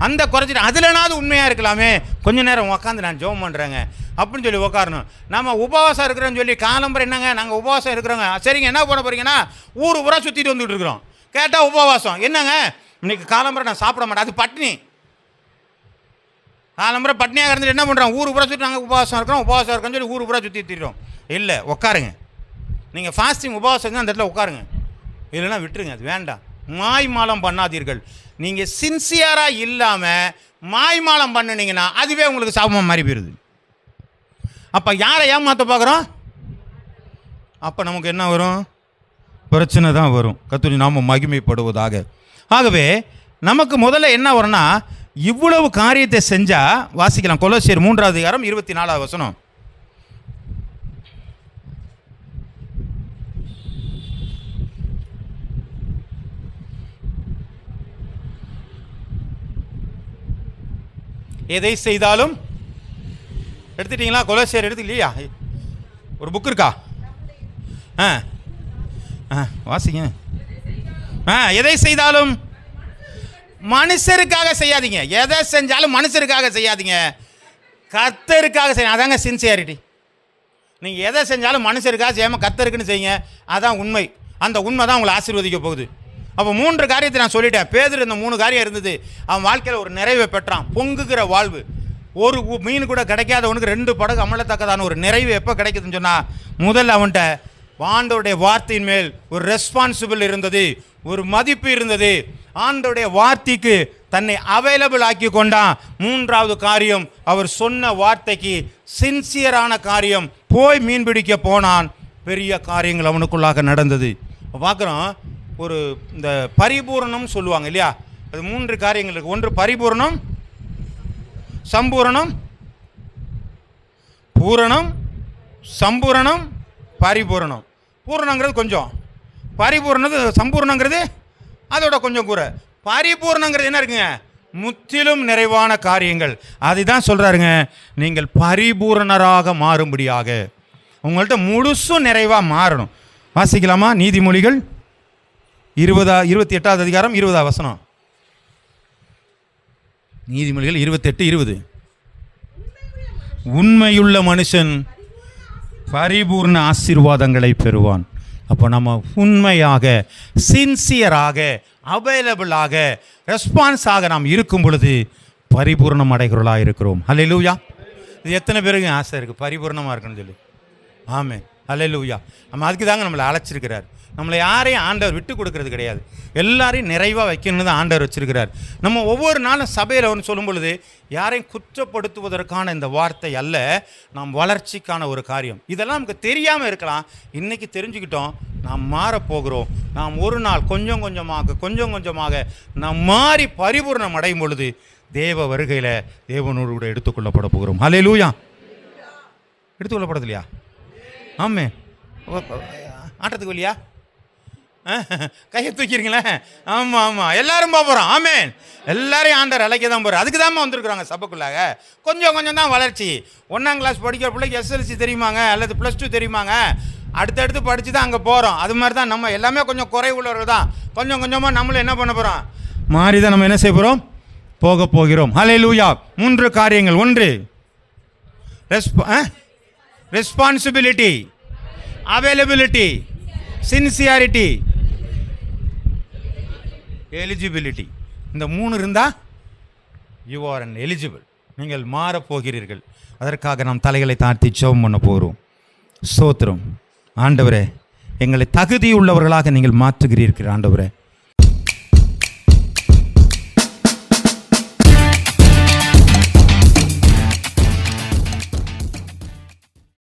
அந்த குறைச்சிட்டு அதில்னாவது உண்மையாக இருக்கலாமே. கொஞ்சம் நேரம் உட்காந்து நான் ஜெபம் பண்ணுறேங்க அப்படின்னு சொல்லி உட்காரணும். நம்ம உபவாசம் இருக்கிறோன்னு சொல்லி காலம்பரம் என்னங்க நாங்கள் உபவாசம் இருக்கிறோங்க, சரிங்க என்ன பண்ண போகிறீங்கன்னா ஊர் ஊரா சுற்றிட்டு வந்துட்டு இருக்கிறோம். கேட்டால் உபவாசம் என்னங்க, இன்னைக்கு காலம்பரம் நான் சாப்பிட மாட்டேன், அது பட்னி. காலம்பரம் பட்னியாக இருந்துட்டு என்ன பண்ணுறோம், ஊர் ஊரா சுற்றி நாங்கள் உபவாசம் இருக்கோன்னு சொல்லி ஊர் ஊரா சுற்றிடுறோம். இல்லை, உட்காருங்க. நீங்கள் ஃபாஸ்டிங் உபவாசம் தான் அந்த இடத்துல உட்காருங்க, இல்லைன்னா விட்டுருங்க, அது வேண்டாம். மாய்மாலம் பண்ணாதீர்கள். நீங்கள் சின்சியராக இல்லாமல் மாய்மாலம் பண்ணினீங்கன்னா அதுவே உங்களுக்கு சாபமாக மாறி போயிடுது. அப்போ யாரை ஏமாற்ற பார்க்குறோம், அப்போ நமக்கு என்ன வரும், பிரச்சனை தான் வரும். கர்த்தருடைய நாமம் மகிமைப்படுவதாக. ஆகவே நமக்கு முதல்ல என்ன வரும்னா, இவ்வளவு காரியத்தை செஞ்சால் வாசிக்கலாம். கொலோசியர் 3வது அதிகாரம் 24வது வசனம். எதை செய்தாலும் எடுத்துட்டீங்களா? கொலோசியர் எடுத்து இல்லையா? ஒரு புக் இருக்கா? வாசிங்க. எதை செய்தாலும் மனுஷருக்காக செய்யாதீங்க. எதை செஞ்சாலும் மனுஷருக்காக செய்யாதீங்க, கர்த்தருக்காக செய்ய. அதாங்க சின்சியாரிட்டி. நீங்கள் எதை செஞ்சாலும் மனுஷருக்காக செய்யாமல் கர்த்தருக்குன்னு செய்யுங்க, அதான் உண்மை. அந்த உண்மை தான் உங்களை ஆசீர்வதிக்க போகுது. அப்போ 3 காரியத்தை நான் சொல்லிட்டேன். பேதுரு இந்த 3 காரியம் இருந்தது, அவன் வாழ்க்கையில் ஒரு நிறைவை பெற்றான். பொங்குகிற வாழ்வு. ஒரு மீன் கூட கிடைக்காதவனுக்கு 2 படகு அமலத்தக்கதான ஒரு நிறைவு எப்போ கிடைக்குதுன்னு சொன்னால், முதல்ல அவன்கிட்ட ஆண்டவருடைய வார்த்தையின் மேல் ஒரு ரெஸ்பான்சிபிள் இருந்தது, ஒரு மதிப்பு இருந்தது. ஆண்டவருடைய வார்த்தைக்கு தன்னை அவைலபிள் ஆக்கி கொண்டான். 3வது காரியம், அவர் சொன்ன வார்த்தைக்கு சின்சியரான காரியம். போய் மீன் பிடிக்க போனான், பெரிய காரியங்கள் அவனுக்குள்ளாக நடந்தது. பார்க்குறோம், ஒரு இந்த பரிபூரணம் சொல்லுவாங்க இல்லையா, அது 3 காரியங்கள் இருக்குது. ஒன்று பரிபூரணம், சம்பூரணம், பூரணம், சம்பூரணம், பரிபூரணம். பூரணங்கிறது கொஞ்சம், பரிபூரணது சம்பூர்ணங்கிறது அதோட கொஞ்சம் கூற. பரிபூர்ணங்கிறது என்ன இருக்குங்க, முற்றிலும் நிறைவான காரியங்கள். அதுதான் சொல்கிறாருங்க, நீங்கள் பரிபூரணராக மாறும்படியாக உங்கள்கிட்ட முழுசும் நிறைவாக மாறணும். வாசிக்கலாமா? நீதிமொழிகள் 28வது அதிகாரம் 20வது வசனம். நீதிமொழிகள் 28:20. உண்மையுள்ள மனுஷன் பரிபூர்ண ஆசீர்வாதங்களை பெறுவான். அப்போ நம்ம உண்மையாக, சின்சியராக, அவைலபிளாக, ரெஸ்பான்ஸாக நாம் இருக்கும் பொழுது பரிபூர்ணம் அடைகிறவர்களாக இருக்கிறோம். ஹல்லேலூயா. இது எத்தனை பேருக்கு ஆசை இருக்குது பரிபூர்ணமாக இருக்கணும்னு சொல்லி? ஆமென், ஹல்லேலூயா. நம்ம அதுக்கு தாங்க நம்மளை அழைச்சிருக்கிறார். நம்மளை யாரையும் ஆண்டவர் விட்டு கொடுக்கறது கிடையாது, எல்லாரையும் நிறைவாக வைக்கணும்னு தான் ஆண்டவர் வச்சிருக்கிறார். நம்ம ஒவ்வொரு நாளும் சபையில் ஒன்று சொல்லும் பொழுது யாரையும் குற்றப்படுத்துவதற்கான இந்த வார்த்தை அல்ல, நாம் வளர்ச்சிக்கான ஒரு காரியம். இதெல்லாம் நமக்கு தெரியாமல் இருக்கலாம், இன்றைக்கி தெரிஞ்சுக்கிட்டோம். நாம் மாறப்போகிறோம். நாம் ஒரு நாள் கொஞ்சம் கொஞ்சமாக நாம் மாறி பரிபூர்ணம் அடையும் பொழுது தேவ வருகையில் தேவனோடு கூட எடுத்துக்கொள்ளப்பட போகிறோம். ஹல்லேலூயா. எடுத்துக்கொள்ளப்படுது இல்லையா? ஆமே. ஆட்டத்துக்கு இல்லையா? கையை தூக்கிறீங்களே? ஆமாம், எல்லாரும் போகிறோம். ஆமேன். எல்லாரையும் ஆண்டவர் அழைக்க தான் போகிறோம். அதுக்கு தான் வந்துருக்குறாங்க சபைக்குள்ளாக. கொஞ்சம் தான் வளர்ச்சி. 1ஆம் கிளாஸ் படிக்கிற பிள்ளைக்கு SLC தெரியுமாங்க, அல்லது +2 தெரியுமாங்க, அடுத்தடுத்து படித்து தான் அங்கே போகிறோம். அது மாதிரி தான் நம்ம எல்லாமே கொஞ்சம் குறை உள்ளவர்கள் தான். கொஞ்சம் கொஞ்சமாக நம்மளும் என்ன பண்ண போகிறோம், மாறி தான் நம்ம என்ன செய்ய போகிறோம், போக போகிறோம். ஹல்லேலூயா. 3 காரியங்கள். 1 ரெஸ்பான்சிபிலிட்டி, அவைலபிலிட்டி, சின்சியாரிட்டி, எலிஜிபிலிட்டி. இந்த 3 இருந்தால் யூ ஆர் அன் எலிஜிபிள். நீங்கள் மாறப்போகிறீர்கள். அதற்காக நாம் தலைகளை தாழ்த்தி ஜெபம் பண்ண போகிறோம். ஸ்தோத்திரம். ஆண்டவரே, எங்களை தகுதியுள்ளவர்களாக நீங்கள் மாற்றுகிறீர்கள். ஆண்டவரே,